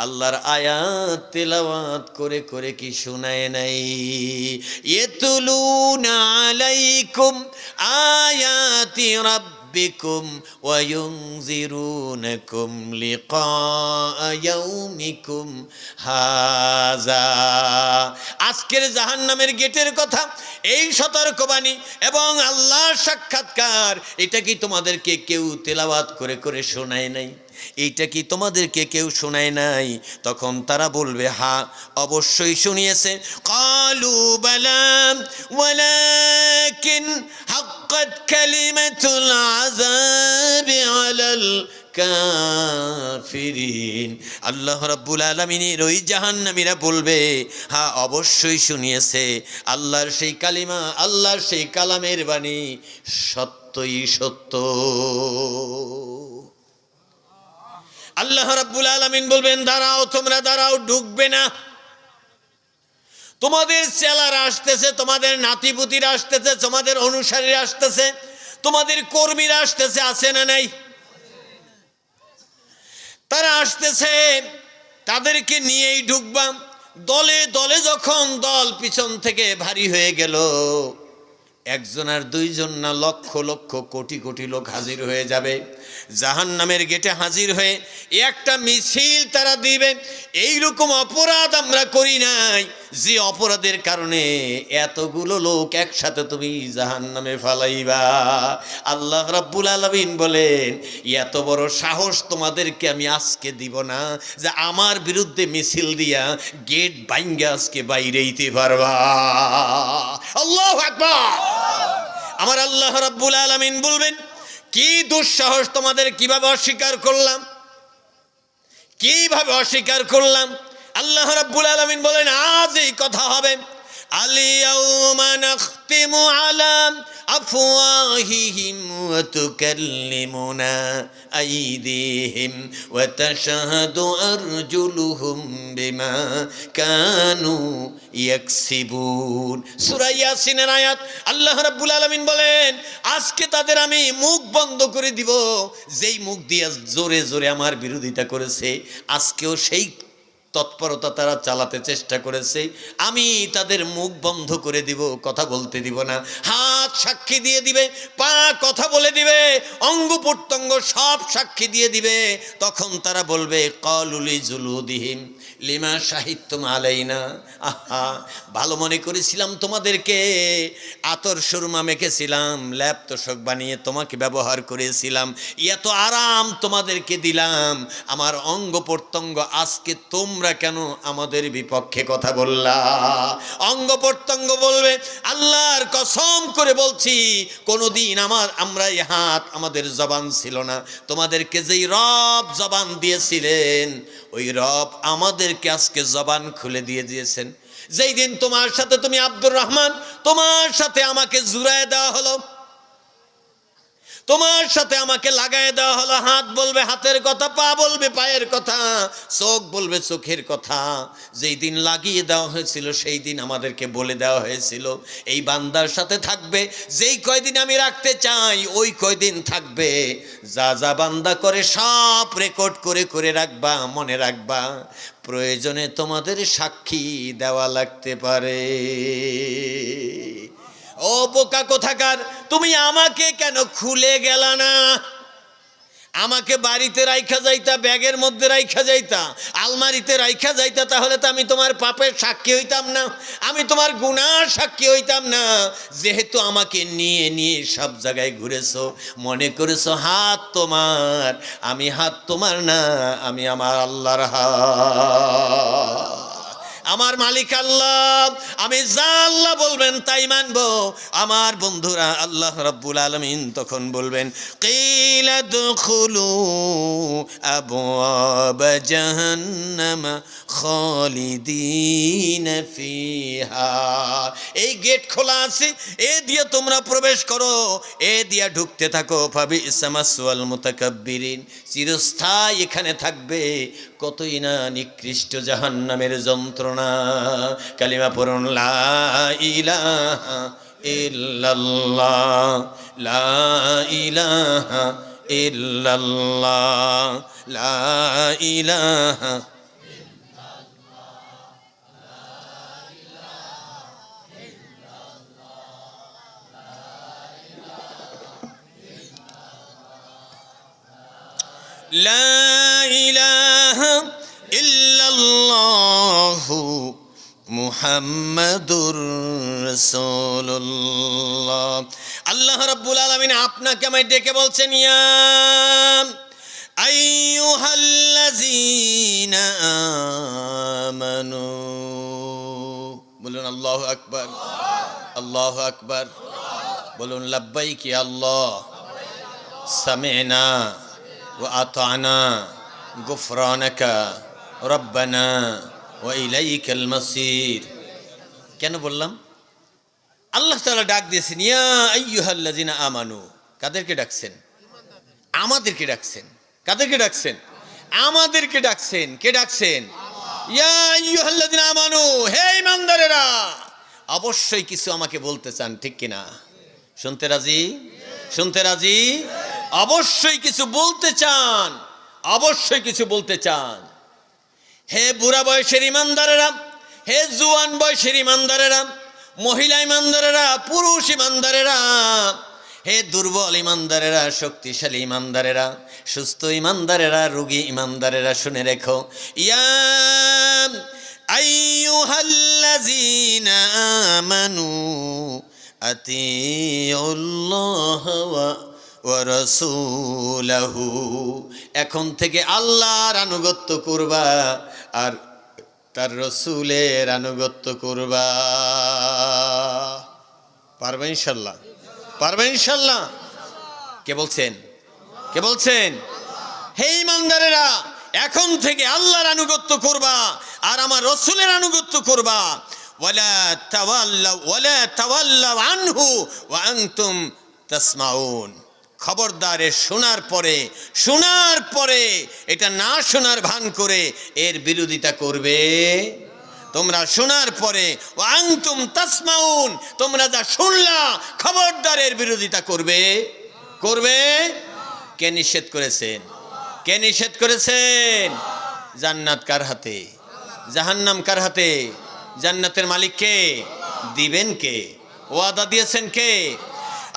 আল্লাহর আয়াত তেলাওয়াত করে করে কি শোনায় নাই? ইয়াতলুনা আলাইকুম আয়াতি রাব্বিকুম ওয়া ইউনজিরুনাকুম লিকা ইয়াউমিকুম হাযা। আজকের জাহান্নামের গেটের কথা, এই সতর্কবাণী এবং আল্লাহর সাক্ষাৎকার, এটা কি তোমাদেরকে কেউ তেলাওয়াত করে করে শোনায় নাই? এইটা কি তোমাদেরকে কেউ শোনায় নাই? তখন তারা বলবে হ্যাঁ, অবশ্যই শুনিয়েছে। ক্বালু বালা ওয়ালাকিন হাক্কাত কালিমাতুল আযাবি আলাল কাফিরিন। আল্লাহ রাব্বুল আলামিনের ওই জাহান্নামীরা বলবে হ্যাঁ, অবশ্যই শুনিয়েছে, আল্লাহর সেই কালিমা, আল্লাহর সেই কালামের বাণী সত্যই সত্য। আল্লাহ রাব্বুল আলামিন বলবেন দাঁড়াও, তোমরা দাঁড়াও, ঢুকবে না। তোমাদের চেলারা আসতেছে, তোমাদের নাতিপুতিরা আসতেছে, তোমাদের অনুসারীরা আসতেছে, তোমাদের কর্মীরা আসতেছে, আছে না নাই? তারা আসতেছে, তাদেরকে নিয়েই ঢুকবা। দলে দলে যখন দল পিছন থেকে ভারী হয়ে গেল, একজন আর দুইজন না, লক্ষ লক্ষ কোটি কোটি লোক হাজির হয়ে যাবে জাহান্নামের গেটে। হাজির হয়ে একটা মিছিল তারা দিবে, এইরকম অপরাধ আমরা করি নাই যে অপরাধের কারণে এতগুলো লোক একসাথে তুমি জাহান্নামে ফালাইবা। আল্লাহ রাব্বুল আলামিন বলেন এত বড় সাহস তোমাদেরকে আমি আজকে দিব না যে আমার বিরুদ্ধে মিছিল দিয়া গেট ভাঙ্গা আজকে বাইরে দিতে পারবা। আল্লাহু আকবার। আমার আল্লাহ রাব্বুল আলামিন বলবেন কি দুঃসাহস তোমাদের, কিভাবে অস্বীকার করলাম, কিভাবে অস্বীকার করলাম? আল্লাহ রাব্বুল আলামিন বলেন আজ এই কথা হবে। আল-ইয়াওমা নাখতিমু আলা আফওয়াহিহিম ওয়া তুকাল্লিমুনা আইদিহিম ওয়া তাশহাদু আরজুলুহুম বিমা কানু ইয়াকসিবুন। সূরা ইয়াসিনের আয়াত। আল্লাহ রাব্বুল আলামিন বলেন আজকে তাদের আমি মুখ বন্ধ করে দিব, যেই মুখ দিয়ে জোরে জোরে আমার বিরোধিতা করেছে, আজকেও সেই তৎপরতা তারা চালাতে চেষ্টা করেছে, আমি তাদের মুখ বন্ধ করে দিব, কথা বলতে দিব না। হাত সাক্ষী দিয়ে দিবে, পা কথা বলে দিবে, অঙ্গ প্রত্যঙ্গ সব সাক্ষী দিয়ে দিবে। তখন তারা বলবে ক্বালুলি জুলুদিহিম লিমা শাহিদতুম আলাইনা। আহা, ভালো মনে করেছিলাম তোমাদেরকে, আতর সুরমা মেখেছিলাম, ল্যাপ তোষক বানিয়ে তোমাকে ব্যবহার করেছিলাম, এত আরাম তোমাদেরকে দিলাম, আমার অঙ্গ প্রত্যঙ্গ আজকে তোমরা কেন আমাদের বিপক্ষে কথা বললা? অঙ্গ প্রত্যঙ্গ বলবে আল্লাহর কসম করে বলছি কোনোদিন আমরা এই হাত আমাদের জবান ছিল না, তোমাদেরকে যেই রব জবান দিয়েছিলেন ওই রব আমাদেরকে আজকে জবান খুলে দিয়েছেন। যেই দিন তোমার সাথে তুমি আব্দুর রহমান, তোমার সাথে আমাকে জুড়ায় দেওয়া হলো, তোমার সাথে আমাকে লাগায় দেওয়া হলো, হাত বলবে হাতের কথা, পা বলবে পায়ের কথা, চোখ বলবে চোখের কথা। যেই দিন লাগিয়ে দেওয়া হয়েছিল সেই দিন আমাদেরকে বলে দেওয়া হয়েছিল এই বান্দার সাথে থাকবে, যেই কয়দিন আমি রাখতে চাই ওই কয়দিন থাকবে, যা যা বান্দা করে সব রেকর্ড করে করে রাখবা, মনে রাখবা, প্রয়োজনে তোমাদের সাক্ষী দেওয়া লাগতে পারে। ও বোকা কোথাকার, তুমি আমাকে কেন খুলে গেলা না? আমাকে বাড়িতে রাইখা যাইতা, ব্যাগের মধ্যে রাইখা যাইতা, আলমারিতে রাইখা যাইতা, তাহলে তো আমি তোমার পাপের সাক্ষী হইতাম না, আমি তোমার গুনার সাক্ষী হইতাম না। যেহেতু আমাকে নিয়ে নিয়ে সব জায়গায় ঘুরেছো, মনে করেছো হাত তোমার, আমি হাত তোমার না, আমি আমার আল্লাহর হাত, আমার মালিক আল্লাহ, আমি যা আল্লাহ বলবেন তাই মানবো। আমার বন্ধুরা, আল্লাহ রাব্বুল আলামিন তখন বলবেন কিলা দুখুলু আবওয়াবা জাহান্নাম খালিদিনা ফিহা। এই গেট খোলা আছে, এ দিয়ে তোমরা প্রবেশ করো, এ দিয়ে ঢুকতে থাকো। ফাবিইসা মাসওয়াল মুতাকাব্বিরিন, চিরস্থায়ী এখানে থাকবে। কতই না নিকৃষ্ট জাহান্নামের যন্ত্রণা। কালিমা পড়ুন লা ইলাহা ইল্লাল্লাহ, লা ইলাহা ইল্লাল্লাহ, লা ইলাহা লা ইলাহা ইল্লাল্লাহু মুহাম্মাদুর রাসূলুল্লাহ। আল্লাহ রাব্বুল আলামিন আপনাকে আমায় ডেকে বলছেন ইয়া আইয়ুহাল্লাযীনা আমানু, বলুন আল্লাহু আকবার, আল্লাহু আকবার, বলুন লাব্বাইক ইয়া আল্লাহ, সামি'না ওয়া আতা'না গুফরানাকা রব্বানা ওয়া ইলাইকাল মাসির। কেন বললাম? আল্লাহ তাআলা ডাক দিয়েছেন ইয়া আইয়ুহাল্লাযীনা আমানু। কাদেরকে ডাকছেন? আমাদেরকে ডাকছেন। কাদেরকে ডাকছেন? আমাদেরকে ডাকছেন। কে ডাকছেন? ইয়া আইয়ুহাল্লাযীনা আমানু, হে ঈমানদারেরা। অবশ্যই কিছু আমাকে বলতে চান, ঠিক কিনা? শুনতে রাজি? শুনতে রাজি? অবশ্যই কিছু বলতে চান, অবশ্যই কিছু বলতে চান। হে বুড়া বয়সের ইমানদারেরা, হে জুয়ান বয়সের ইমানদারেরা, মহিলা ইমানদারেরা, পুরুষ ইমানদারেরা, হে দুর্বল ইমানদারেরা, শক্তিশালী ইমানদারেরা, সুস্থ ইমানদারেরা, রোগী ইমানদারেরা, শুনে রেখো ইয়া আইয়ুহাল্লাযীনা আমানু আতিউল্লাহ ওয়া রাসূলাহু। এখন থেকে আল্লাহর আনুগত্য করবা আর তার রসুলের আনুগত্য করবা। পারবে ইনশাল্লাহ? পারবে ইনশাল্লাহ? কে বলছেন? কে বলছেন? হে ইমানদারেরা, এখন থেকে আল্লাহর আনুগত্য করবা আর আমার রাসূলের আনুগত্য করবা। ওয়ালা তাওয়াল্লাউ আনহু ওয়া আনতুম তাসমাউন। খবরদার, শোনার পরে এটা না শোনার ভান করে এর বিরোধিতা করবে তোমরা। শোনার পরে ওয়া আনতুম তাসমাউন, তোমরা যা শুনলা খবরদার এর বিরোধিতা করবে। কে নিষেধ করেছেন? কে নিষেধ করেছেন? জান্নাত কার হাতে? জাহান্নাম কার হাতে? জান্নাতের মালিক কে? দিবেন কে? ওয়াদা দিয়েছেন কে?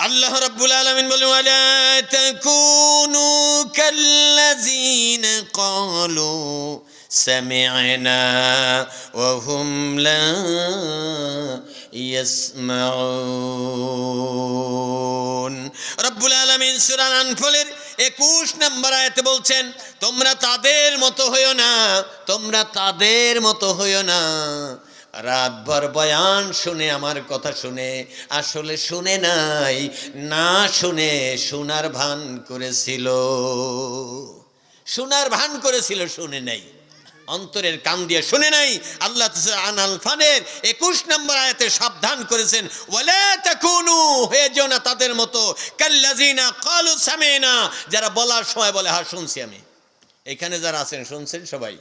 আল্লাহ রাব্বুল আলামিন বলেন, ওয়ালা তাকুনু কাল্লাযিনা ক্বালু সামি'না ওয়া হুম লা ইয়াসমাউন। রব্বুল আলামিন সূরা আনফালের 21 নম্বর আয়াতে বলছেন, তোমরা তাদের মতো হইও না। রাতভর বয়ান শুনে, আমার কথা শুনে আসলে শুনে নাই, না শুনে শোনার ভান করেছিল, শুনে নাই, অন্তরের কান দিয়ে শুনে নাই। আল্লাহ আনফালের 21 নম্বর আয়াতে সাবধান করেছেন, ওয়ালা তাকুনু, হয়ে যেও না তাদের মতো, কাল্লাযিনা ক্বালু সামি'না, যারা বলার সময় বলে হ্যাঁ শুনছি আমি। এখানে যারা আছেন শুনছেন সবাই?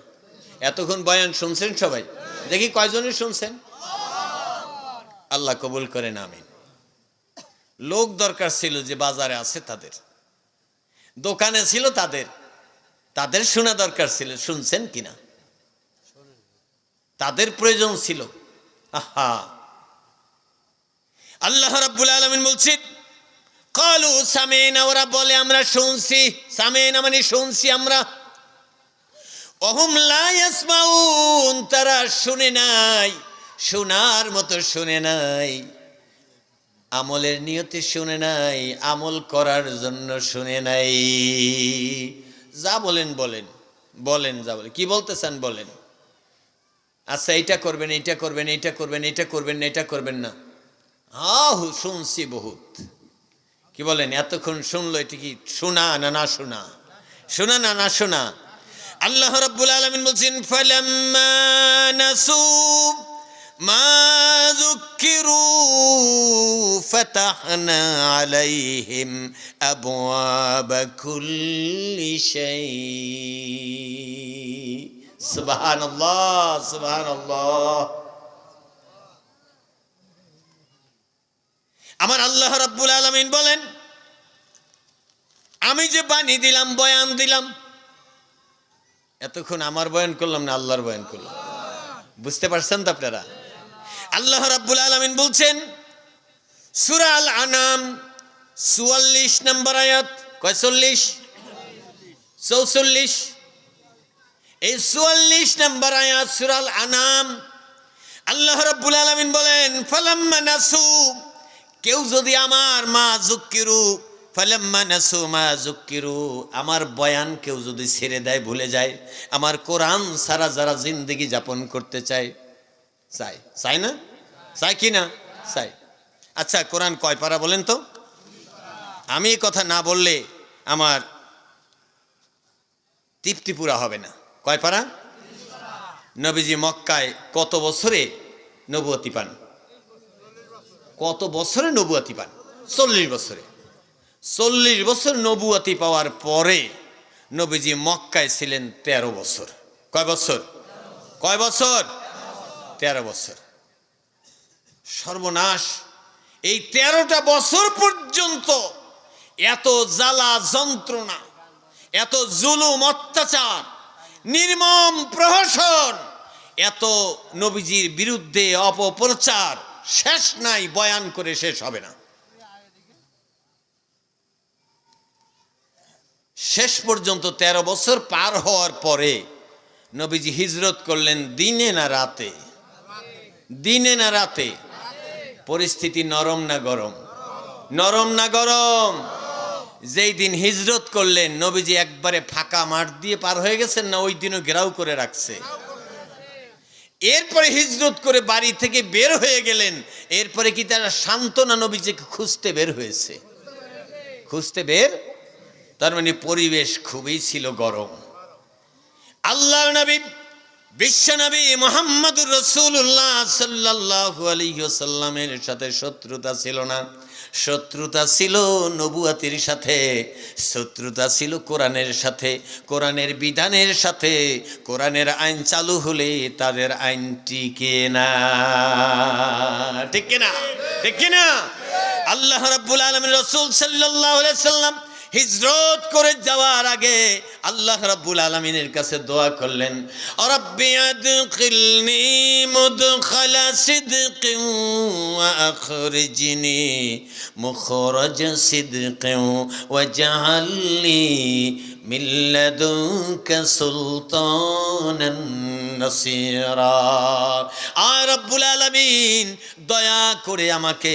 এতক্ষণ বয়ান শুনছেন সবাই? দেখি কয়জনে শুনছেন? আল্লাহ কবুল করেন, আমিন। লোক দরকার ছিল যে বাজারে আছে তাদের, দোকানে ছিল তাদের শোনা দরকার ছিল। শুনছেন কিনা? তাদের প্রয়োজন ছিল। আহা, আল্লাহ রাব্বুল আলামিন বলছেন, ক্বালু সামি'না, ওরা বলে আমরা শুনছি। সামি'না মানে শুনছি আমরা। ওহুম লা ইয়াসমাউন, তারা শুনে নাই, শোনার মতো শুনে নাই, আমলের নিয়তে শুনে নাই, আমল করার জন্য শুনে নাই। যা বলেন যা বলেন, কি বলতে চান বলেন। আচ্ছা, এটা করবেন, এটা করবেন, এটা করবেন, এটা করবেন না, এটা করবেন না। শুনছি বহুত। কি বলেন? এতক্ষণ শুনলো, এটা কি শোনা না না শোনা? শোনা না না শোনা? আল্লাহ রাব্বুল আলামিন বলছেন, ফালাম্মা নাসু মা যুক্কিরু ফাতাহনা আলাইহিম আবওয়াবা কুল্লি শাই। সুবহানাল্লাহ, সুবহানাল্লাহ। আমার আল্লাহ রাব্বুল আলামিন বলেন, আমি যে বাণী দিলাম, বয়ান দিলাম, এতক্ষণ আমার বয়ান করলাম না আল্লাহর বয়ান করলাম। বুঝতে পারছেন তো আপনারা? আল্লাহ রাব্বুল আলামিন বলছেন সূরা আল আনাম 44 নম্বর আয়াত, কয় 40? 44। এই 44 নম্বর আয়াত সূরা আল আনাম, আল্লাহ রাব্বুল আলামিন বলেন, ফালাম্মা নাসু, কেউ যদি আমার মা যুক্কিরু, ফালাম্মা নাসু মা যুক্কিরু, আমার বয়ান কেউ যদি ছেড়ে দেয়, ভুলে যায়, আমার কোরআন সারা যারা জিন্দেগি যাপন করতে চায় না? চাই কি না? চাই। আচ্ছা, কোরআন কয় পারা বলেন তো? আমি এই কথা না বললে আমার তৃপ্তি পুরা হবে না। কয় পারা? নবীজি মক্কায় কত বছরে নবুয়তি পান? কত বছরে নবুয়তি পান? 40 বছরে। 40 বছর নবুয়তি পাওয়ার পরে নবীজি মক্কায় ছিলেন 13 বছর। কয় বছর? 13 বছর। সর্বনাশ! এই 13টা বছর পর্যন্ত এত জ্বালা যন্ত্রণা, এত জুলুম অত্যাচার, নির্মম প্রহসন, এত নবীজির বিরুদ্ধে অপপ্রচার, শেষ নাই, বয়ান করে শেষ হবে না। শেষ পর্যন্ত 13 বছর পার হওয়ার পরে নবীজি হিজরত করলেন দিনে না রাতে? দিনে না রাতে? পরিস্থিতি নরম না গরম? নরম না গরম? যেই দিন হিজরত করলেন নবীজি একবারে ফাঁকা মাঠ দিয়ে পার হয়ে গেছেন না, ওই দিনও ঘেরাও করে রাখছে। এরপরে হিজরত করে বাড়ি থেকে বের হয়ে গেলেন, এরপরে কি তারা সান্ত্বনা নবীজিকে খুঁজতে বের হয়েছে? খুঁজতে বের, তার মানে পরিবেশ খুবই ছিল গরম। আল্লাহর নবী বিশ্বনবী মুহাম্মদুর রাসূলুল্লাহ সাল্লাল্লাহু আলাইহি ওয়াসাল্লামের সাথে শত্রুতা ছিল না, শত্রুতা ছিল নবুয়াতির সাথে, শত্রুতা ছিল কোরআনের সাথে, কোরআনের বিধানের সাথে। কোরআনের আইন চালু হলে তাদের আইন টিকে না, ঠিক কিনা, ঠিক কিনা? আল্লাহ রাব্বুল আলামিন রাসূল সাল্লাল্লাহু আলাইহি ওয়াসাল্লাম হিজরত করে যাওয়ার আগে আল্লাহ রাব্বুল আলামিনের কাছে দোয়া করলেন, রাব্বি আদখিলনি মুদখালা সিদকিন ওয়া আখরিজনি মুখরাজ সিদকিন ওয়াজআলনি মিন লাদুনকা সুলতানান নাসীরা। আর রাব্বুল আলামিন দয়া করে আমাকে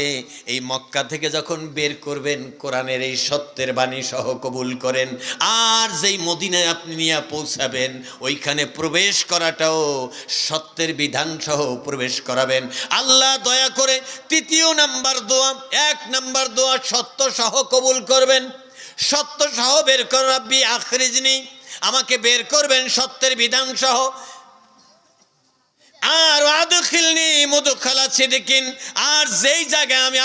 এই মক্কা থেকে যখন বের করবেন কোরআনের এই সত্যের বাণী সহ কবুল করেন, আর যেই মদিনায় আপনি নিয়ে পৌঁছাবেন ওইখানে প্রবেশ করাটাও সত্যের বিধান সহ প্রবেশ করাবেন। আল্লাহ দয়া করে তৃতীয় নাম্বার দোয়া, এক নাম্বার দোয়া সত্য সহ কবুল করবেন, সত্য সহ বের কর, রাব্বি আখরিজনি, আমাকে বের করবেন সত্যের বিধান সহ। আর আদখিলনি মুদখালা সিদকিন, আর যেই জায়গায় আমি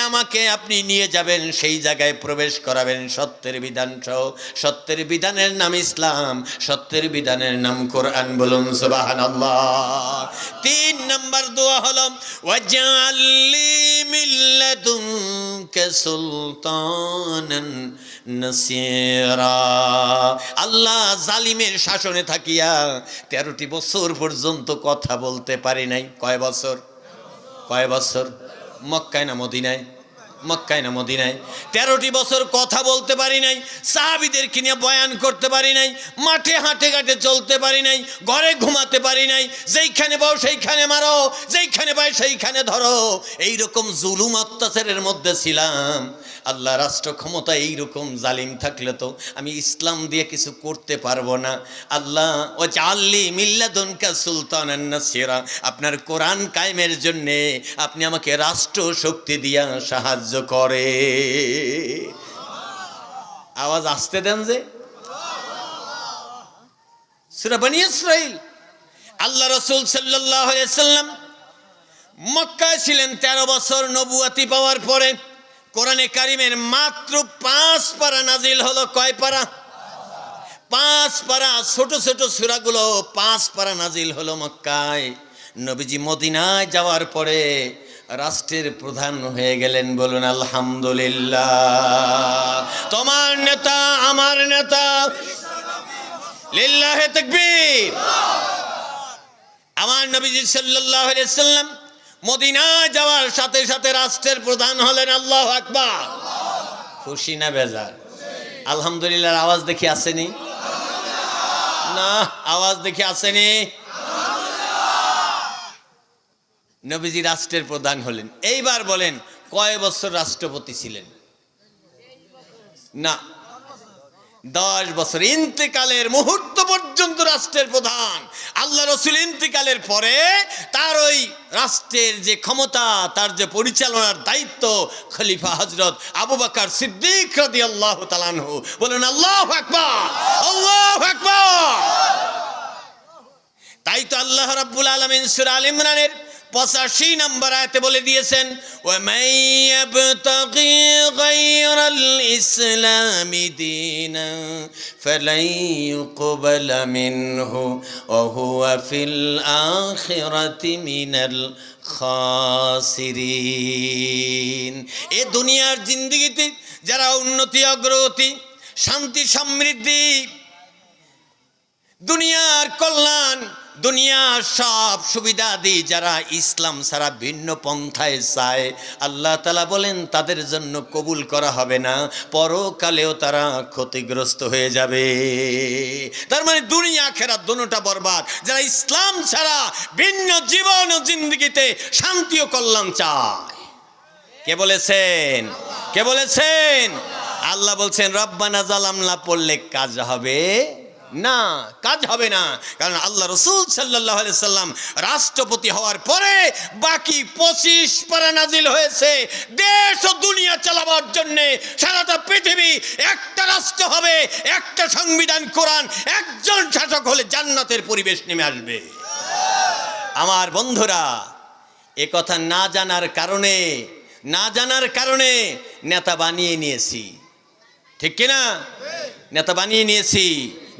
আমাকে আপনি নিয়ে যাবেন সেই জায়গায় প্রবেশ করাবেন সত্যের বিধান সহ। সত্যের বিধানের নাম ইসলাম, সত্যের বিধানের নাম কোরআন, বলুন সুবহানাল্লাহ। তিন নাম্বার দোয়া হলো ওয়াজআলনি মিন লাদুনকা সুলতানান নাসীরা। আল্লাহ জালিমের শাসনে থাকিয়া 13টি বছর পর্যন্ত কথা বলতে পারি নাই। কয় বছর? কয় বছর? মক্কায় না মদিনায়? মক্কায় না মদিনায়? 13টি বছর কথা বলতে পারি নাই, সাহাবীদেরকে নিয়ে বয়ান করতে পারি নাই, মাঠে হাঁটে ঘাটে চলতে পারি নাই, ঘরে ঘুমাতে পারি নাই, যেইখানে পাও সেইখানে মারো, যেইখানে পাই সেইখানে ধরো, এইরকম জুলুম অত্যাচারের মধ্যে ছিলাম। আল্লাহ রাষ্ট্র ক্ষমতা এইরকম জালিম থাকলে তো আমি ইসলাম দিয়ে কিছু করতে পারবো না। আল্লাহ ওয়াজআলনি মিন লাদুনকা সুলতানান নাসীরা, আপনার কোরআন কায়েমের জন্যে আপনি আমাকে রাষ্ট্র শক্তি দিয়া সাহায্য করে। আওয়াজ আসতে দেন যে। সূরা বনী ইসরাঈল, আল্লাহ রাসূল সাল্লাল্লাহু আলাইহি ওয়াসাল্লাম মক্কায় ছিলেন 13 বছর। নবুয়াতি পাওয়ার পরে কোরআনে কারিমের মাত্র 5 পারা নাজিল হলো। কয় পারা? 5 পারা। ছোট ছোট সূরাগুলো 5 পারা নাজিল হলো মক্কায়। নবীজি মদিনায় যাওয়ার পরে রাষ্ট্রের প্রধান হয়ে গেলেন, বলুন আলহামদুলিল্লাহ। তোমার নেতা আমার নেতা, লিল্লাহে তাকবীর। আমার নবীজি সাল্লাল্লাহু আলাইহি ওয়াসাল্লাম মদিনা যাওয়ার সাথে সাথে রাষ্ট্রের প্রধান হলেন। আল্লাহু আকবার। খুশি না বেজার? আলহামদুলিল্লাহর আওয়াজ দেখি আসেনি না? আওয়াজ দেখি আসেনি? নবীজি রাষ্ট্রের প্রধান হলেন। এইবার বলেন কয় বছর রাষ্ট্রপতি ছিলেন? না, 10 বছর। ইন্তেকালের মুহূর্ত পর্যন্ত রাষ্ট্রের প্রধান। আল্লাহ রাসূল ইন্তেকালের পরে তার ওই রাষ্ট্রের যে ক্ষমতা, তার যে পরিচালনার দায়িত্ব খলিফা হযরত আবু বকর সিদ্দিক রাদিয়াল্লাহু তাআলা আনহু। বলেন আল্লাহু আকবার, আল্লাহু আকবার। তাই তো আল্লাহ রাব্বুল আলামিন সূরা আল ইমরানের 85 নম্বর আয়াতে বলে দিয়েছেন, ওয়া মাইয়াবতাগি গায়রাল ইসলামি দীনান ফালাই ইউকবালা মিনহু ওয়া হুয়া ফিল আখিরাতি মিনাল খাসিরিন। এ দুনিয়ার জিন্দেগিতে যারা উন্নতি, অগ্রগতি, শান্তি, সমৃদ্ধি, দুনিয়ার কল্যাণ, দুনিয়ার সব সুবিধা দিয়ে যারা ইসলাম ছাড়া ভিন্ন পন্থায় চায়, আল্লাহ তাআলা বলেন তাদের জন্য কবুল করা হবে না, পরকালেও তারা ক্ষতিগ্রস্ত হয়ে যাবে। তার মানে দুনিয়া আখিরাত দুটোটা বরবাদ। যারা ইসলাম ছাড়া ভিন্ন জীবন ও জিন্দেগিতে শান্তি ও কল্যাণ চায়। কে বলেছেন? কে বলেছেন? আল্লাহ বলছেন রব্বানা জালামনা পড়লে কাজ হবে না, কাজ হবে না। কারণ আল্লাহ রসুল সাল্লাল্লাহু আলাইহি সাল্লাম রাষ্ট্রপতি হওয়ার পরে বাকি 25 পারা নাজিল হয়েছে দেশ ও দুনিয়া চালাবার জন্য। সারাটা পৃথিবী একটা রাষ্ট্র হবে, একটা সংবিধান, কোরআন, একজন শাসক হলে জান্নাতের পরিবেশ নেমে আসবে। আমার বন্ধুরা, এ কথা না জানার কারণে নেতা বানিয়ে নিয়েছি, ঠিক কিনা? নেতা বানিয়ে নিয়েছি,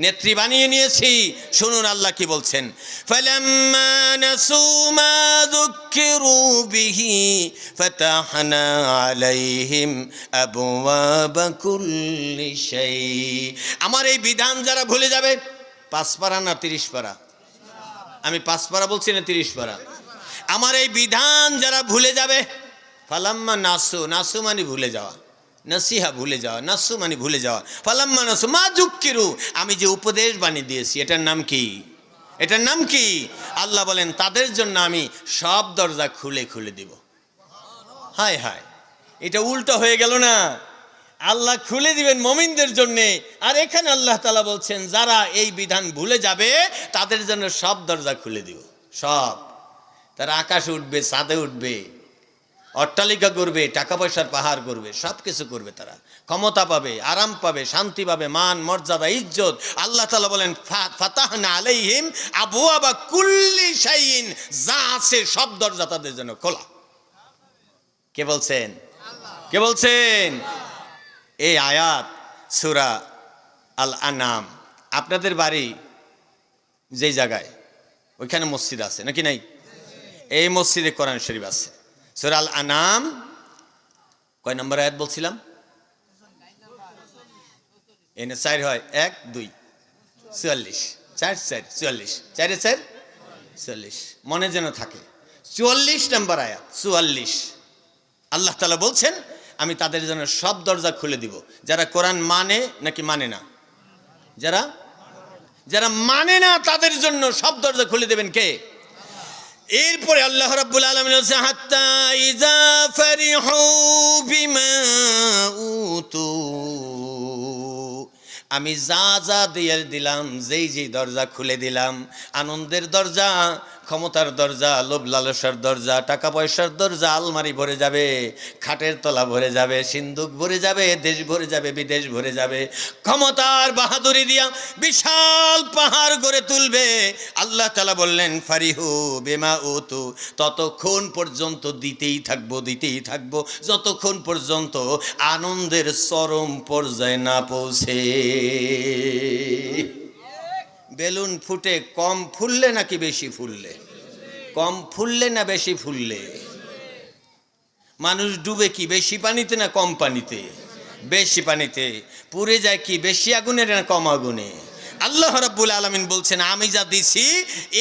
নেত্রী বানিয়ে নিয়েছি। শুনুন আল্লাহ কি বলছেন, ফালাম্মা নাসু মা যুক্কিরু বিহি ফাতাহনা আলাইহিম আবওয়াবা কুল্লি শাই। আমার এই বিধান যারা ভুলে যাবে, 5 পারা না 30 পারা? আমি 5 পারা বলছি না 30 পারা? আমার এই বিধান যারা ভুলে যাবে, ফালাম্মা নাসু, নাসু মানে ভুলে যাওয়া, নাসিহা ভুলে যাওয়া, নাসু মানে ভুলে যাওয়া। ফালাম্মা নাসু মা যুক্কিরু, আমি যে উপদেশ বানিয়ে দিয়েছি, এটার নাম কি? এটার নাম কি? আল্লাহ বলেন তাদের জন্য আমি সব দরজা খুলে খুলে দিব। হায় হায়, এটা উল্টো হয়ে গেল না? আল্লাহ খুলে দিবেন মুমিনদের জন্য, আর এখানে আল্লাহ তাআলা বলছেন যারা এই বিধান ভুলে যাবে তাদের জন্য সব দরজা খুলে দিব। সব, তারা আকাশে উঠবে, ছাদে উঠবে, অট্টালিকা করবে, টাকা পয়সার পাহাড় করবে, সব কিছু করবে। তারা ক্ষমতা পাবে, আরাম পাবে, শান্তি পাবে, মান মর্যাদা ইজ্জত। আল্লাহ তাআলা বলেন ফাতাহনা আলাইহিম আবওয়াবা কুল্লি শাইইন, যা আছে সব দরজা তাদের জন্য খোলা। কে বলছেন? কে বলছেন? এই আয়াত সূরা আল আনাম। আপনাদের বাড়ি যেই জায়গায়, ওইখানে মসজিদ আছে নাকি নাই? এই মসজিদে কোরআন শরীফ আছে। সূরা আল আনাম কয় নম্বর আয়াত বলছিলাম? এনে 4 হয়, 1 2 44, 4 4 44, 4 4 44, মনে যেন থাকে। 44 নম্বর আয়াত, 44। আল্লাহ তাআলা বলছেন আমি তাদের জন্য সব দরজা খুলে দিব। যারা কোরআন মানে নাকি মানে না? যারা মানে না তাদের জন্য সব দরজা খুলে দেবেন কে? এরপরে আল্লাহ রাব্বুল আলামিন বলেন হাত্তা ইযা ফারিহু বিমা উতু, আমি যা যা দিয়ে দিলাম, যেই যেই দরজা খুলে দিলাম, আনন্দের দরজা, ক্ষমতার দরজা, লোভ লালসার দরজা, টাকা পয়সার দরজা, আলমারি ভরে যাবে, খাটের তলা ভরে যাবে, সিন্দুক ভরে যাবে, দেশ ভরে যাবে, বিদেশ ভরে যাবে। ক্ষমতার বাহাদুরি দিয়া বিশাল পাহাড় গড়ে তুলবে। আল্লাহ তাআলা বললেন ফারিহু বিমা উতু, ততক্ষণ পর্যন্ত দিতেই থাকবো যতক্ষণ পর্যন্ত আনন্দের চরম পর্যায়ে না পৌঁছে। বেলুন ফুটে কম ফুললে নাকি বেশি ফুললে? কম ফুললে না বেশি ফুললে? মানুষ ডুবে কি বেশি পানিতে না কম পানিতে? বেশি পানিতে। পুড়ে যায় কি বেশি আগুনে না কম আগুনে? আল্লাহ রাব্বুল আলামিন বলছেন আমি যা দিছি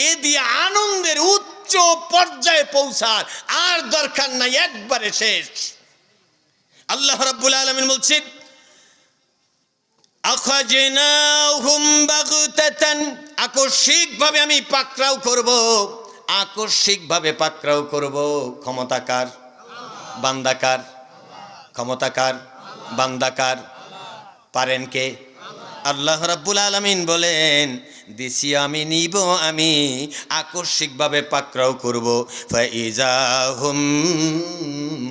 এ দিয়ে আনন্দের উচ্চ পর্যায়ে পৌঁছার আর দরকার নাই, একবারে শেষ। আল্লাহ রাব্বুল আলামিন বলছেন আখাজনাহুম বাগতাতান, আকস্মিকভাবে আমি পাকড়াও করব। ক্ষমতাকার বান্দাকার? ক্ষমতাকার বান্দাকার? পারেন কে? আল্লাহ রাব্বুল আলামিন বলেন দিছি আমি, নিব আমি, আকস্মিকভাবে পাকড়াও করব। ফাইজা হুম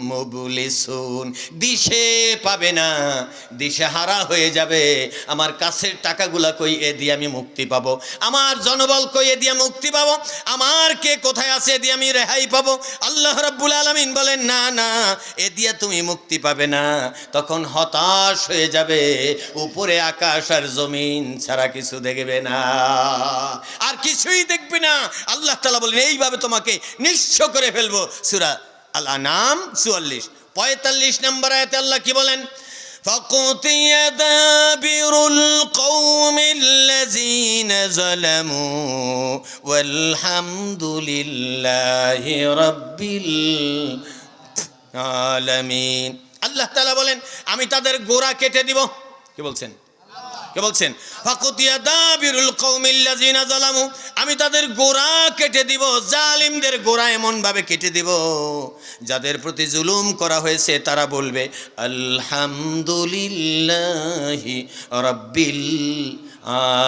মুবলিসুন, দিশে পাবে না, দিশে হারা হয়ে যাবে। আমার কাছের টাকাগুলা কই, এ দিয়ে আমি মুক্তি পাবো? আমার জনবল কই, এ দিয়ে মুক্তি পাবো? আমার কে কোথায় আছে, এ দিয়ে আমি রেহাই পাবো? আল্লাহ রাব্বুল আলামিন বলেন না না, এ দিয়ে তুমি মুক্তি পাবে না। তখন হতাশ হয়ে যাবে, উপরে আকাশ আর জমিন ছাড়া কিছু দেখবে না, আর কিছুই দেখবে না। আল্লাহ তাআলা বলেন এইভাবে তোমাকে নিঃস্ব করে ফেলবো। সূরা আল আনাম 44 45 নম্বর আয়াতে আল্লাহ কি বলেন? ফাকুতিয়া দাবিরুল কওমিল্লাযীনা যালামু ওয়ালহামদুলিল্লাহি রাব্বিল আলামিন। আল্লাহ তাআলা বলেন আমি তাদের গোড়া কেটে দিব। কি বলছেন? কে বলছেন? ফাকুতিয়া দাবিরুল কওমিল্লাযীনা যালামু, আমি তাদের গোড়া কেটে দিব, জালিমদের গোড়া এমন ভাবে কেটে দিব যাদের প্রতি জুলুম করা হয়েছে তারা বলবে আলহামদুলিল্লাহি রাব্বিল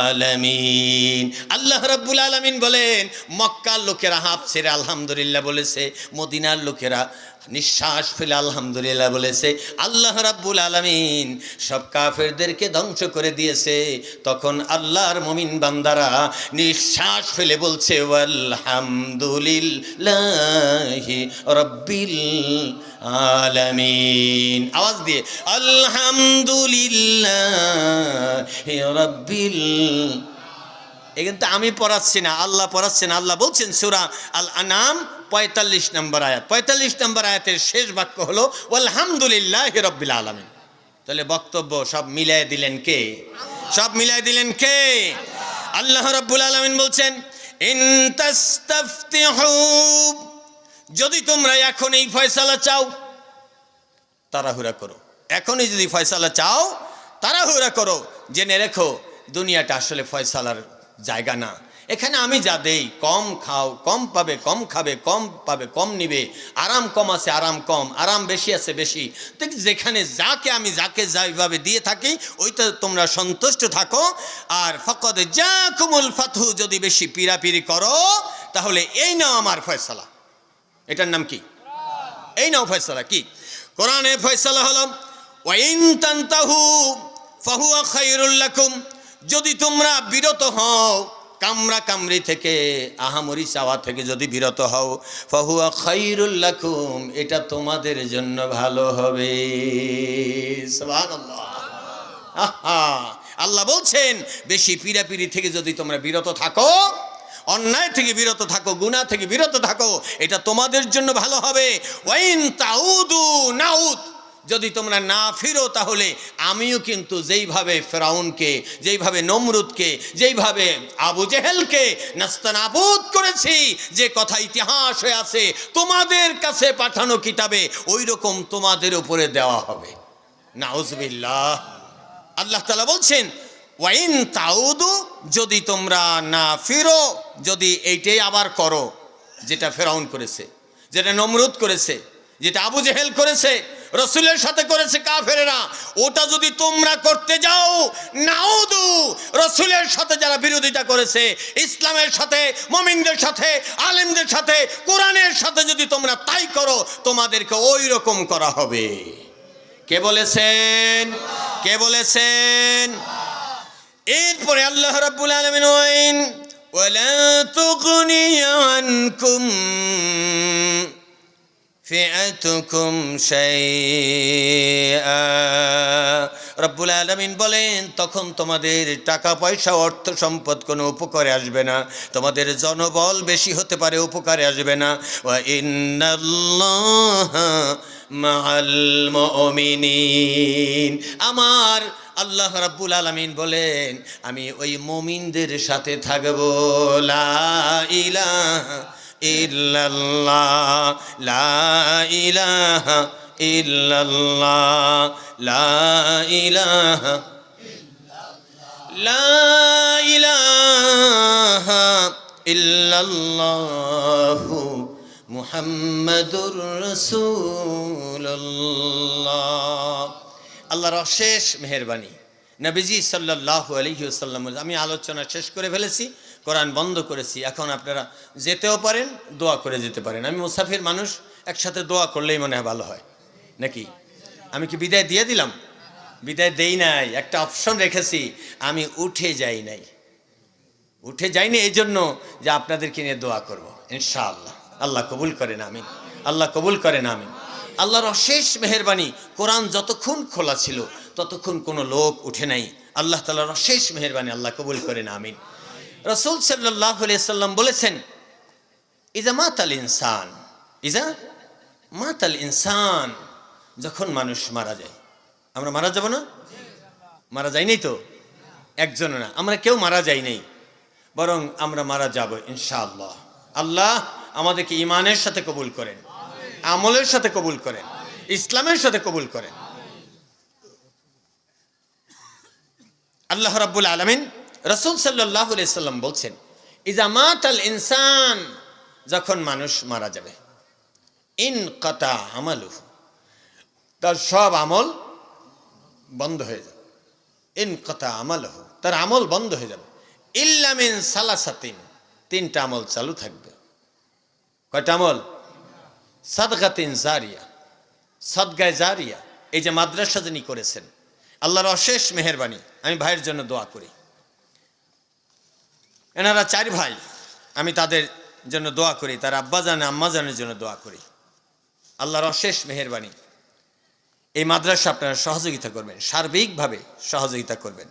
আলামিন। আল্লাহ রাব্বুল আলামিন বলেন, মক্কার লোকেরা হাফ ছেড়ে আলহামদুলিল্লাহ বলেছে, মদিনার লোকেরা নিঃশ্বাস ফেলে আলহামদুলিল্লাহ বলেছে। আল্লাহ রাব্বুল আলামিন সব কাফেরদেরকে ধ্বংস করে দিয়েছে। তখন আল্লাহর মুমিন বান্দারা নিঃশ্বাস ফেলে বলছে আলহামদুলিল্লাহি রাব্বিল আলামিন। আওয়াজ দিয়ে আলহামদুলিল্লাহি রাব্বিল। এই কিন্তু আমি পড়াচ্ছি না, আল্লাহ পড়াচ্ছেন। আল্লাহ বলছেন সূরা আল আনাম ৪৫ নম্বর আয়াত, ৪৫ নম্বর আয়াতের শেষ বাক্য হলো আলহামদুলিল্লাহি রাব্বিল আলামিন। তাহলে বক্তব্য সব মিলাই দিলেন কে? সব মিলাই দিলেন কে? আল্লাহ রাব্বুল আলামিন বলছেন ইন তাস্তাফতিহু, যদি তোমরা এখন এই ফয়সালা চাও, তাড়াহুড়া করো। এখনই যদি ফয়সালা চাও তাড়াহুড়া করো। জেনে রেখো দুনিয়াটা আসলে ফয়সালার জায়গা না। এখানে আমি যা দেই, কম খাও কম পাবে, কম খাবে কম পাবে, কম নিবে। আরাম কম আছে আরাম কম, আরাম বেশি আছে বেশি। ঠিক যেখানে যাকে আমি যাকে যাইভাবে দিয়ে থাকি ওইটা তোমরা সন্তুষ্ট থাকো। আর ফাকাদ জাকুমুল ফাতহু, যদি বেশি পিরাপিরি করো তাহলে এই নাও আমার ফয়সালা। এটার নাম কি? এই নাও ফয়সালা। কি? কোরআনে ফয়সালা হলো ওয়া ইন তানতাহু ফাহুয়া খায়রুল লাকুম, যদি তোমরা বিরত হও কামরা কামরি থেকে, আহামরি চাওয়া থেকে যদি বিরত হও, ফাহুয়া খায়রুল লাকুম, এটা তোমাদের জন্য ভালো হবে। সুবহানাল্লাহ। আল্লাহ বলছেন বেশি পিরাপিরি থেকে যদি তোমরা বিরত থাকো, অন্যায় থেকে বিরত থাকো, গুনাহ থেকে বিরত থাকো, এটা তোমাদের জন্য ভালো হবে। ওয়াইন তাউদু নাউদ, যদি তোমরা না ফিরো তাহলে আমিও কিন্তু যেইভাবে ফেরাউনকে, যেইভাবে নমরুদকে, যেইভাবে আবু জেহেলকে নাস্তানাবুদ করেছি, যে কথা ইতিহাস হয়ে আছে তোমাদের কাছে পাঠানো কিতাবে, ওই রকম তোমাদের উপরে দেওয়া হবে। নাউজুবিল্লাহ। আল্লাহ তাআলা বলছেন ওয়াইন তাউদু, যদি তোমরা না ফিরো, যদি এইটাই আবার করো যেটা ফেরাউন করেছে, যেটা নমরুদ করেছে, যেটা আবু জেহেল করেছে, রসুলের সাথে করেছে কাফেরেরা, ওটা যদি তোমরা করতে যাও, নাউদু, রসুলের সাথে যারা বিরোধিতা করেছে, ইসলামের সাথে, মুমিনদের সাথে, আলেমদের সাথে, কোরআনের সাথে যদি তোমরা তাই করো, তোমাদেরকে ওই রকম করা হবে। কে বলেছেন? কে বলেছেন? এরপরে আল্লাহ রাব্বুল আলামিন ওয়াইন ওয়ালা তুগনি আনকুম ফিআতুকুম শাইআ, রব্বুল আলামিন বলেন তখন তোমাদের টাকা পয়সা অর্থ সম্পদ কোনো উপকারে আসবে না, তোমাদের জনবল বেশি হতে পারে উপকারে আসবে না। ওয়া ইন্নাল্লাহা মাআল মুমিনিন, আমার আল্লাহ রাব্বুল আলামিন বলেন আমি ওই মুমিনদের সাথে থাকবো। লা ইলাহা ইল্লাল্লাহ, লা ইলাহা ইল্লাল্লাহ, লা ইলাহা লা ইলাহা ইল্লাল্লাহু মুহাম্মাদুর রাসূলুল্লাহ। আল্লাহর অশেষ মেহেরবানি, নবীজি সাল্লাল্লাহু আলাইহি ওয়াসাল্লাম। আমি আলোচনা শেষ করে ফেলেছি, কোরআন বন্ধ করেছি। এখন আপনারা যেতেও পারেন, দোয়া করে যেতে পারেন। আমি মুসাফির মানুষ, একসাথে দোয়া করলেই মনে হয় ভালো হয় নাকি? আমি কি বিদায় দিয়ে দিলাম? বিদায় দেই নাই, একটা অপশন রেখেছি, আমি উঠে যাই নাই। উঠে যাইনি এই জন্য যে আপনাদেরকে নিয়ে দোয়া করব ইনশাআল্লাহ। আল্লাহ কবুল করেন, আমিন। আল্লাহ কবুল করেন, আমিন। আল্লাহর অশেষ মেহেরবানি, কোরআন যতক্ষণ খোলা ছিল ততক্ষণ কোনো লোক উঠে নাই। আল্লাহ তাআলার অশেষ মেহেরবানি, আল্লাহ কবুল করেন, আমিন। রাসূল সাল্লাল্লাহু আলাইহি সাল্লাম বলেছেন ইজা মাতাল ইনসান, ইজা মাতাল ইনসান, যখন মানুষ মারা যায়। আমরা মারা যাব না? মারা যাইনি তো, একজন না, আমরা কেউ মারা যাই নাই, বরং আমরা মারা যাব ইনশাআল্লাহ। আল্লাহ আমাদেরকে ঈমানের সাথে কবুল করেন, আমলের সাথে কবুল করেন, ইসলামের সাথে কবুল করেন। আল্লাহ রাব্বুল আলামিন, রাসূল সাল্লাল্লাহু আলাইহি সাল্লাম বলছেন ইজা মাতাল ইনসান, যখন মানুষ মারা যাবে, ইনকাতা আমালুহু, তার সব আমল বন্ধ হয়ে যাবে। ইনকাতা আমালুহু, তার আমল বন্ধ হয়ে যাবে। ইল্লা মিন সালাসাতিন, তিনটা আমল চালু থাকবে। কয়টা আমল? সাদকাতিন জারিয়া, সদগায়ে জারিয়া। এই যে মাদ্রাসা যিনি করেছেন, আল্লাহর অশেষ মেহেরবানি। আমি ভাইয়ের জন্য দোয়া করি। এনারা 4 ভাই, আমি তাদের জন্য দোয়া করি, তার আব্বাজান আম্মাজানের জন্য দোয়া করি। আল্লাহর অশেষ মেহেরবানি। এই মাদ্রাসা আপনারা সহযোগিতা করবেন, সার্বিকভাবে সহযোগিতা করবেন।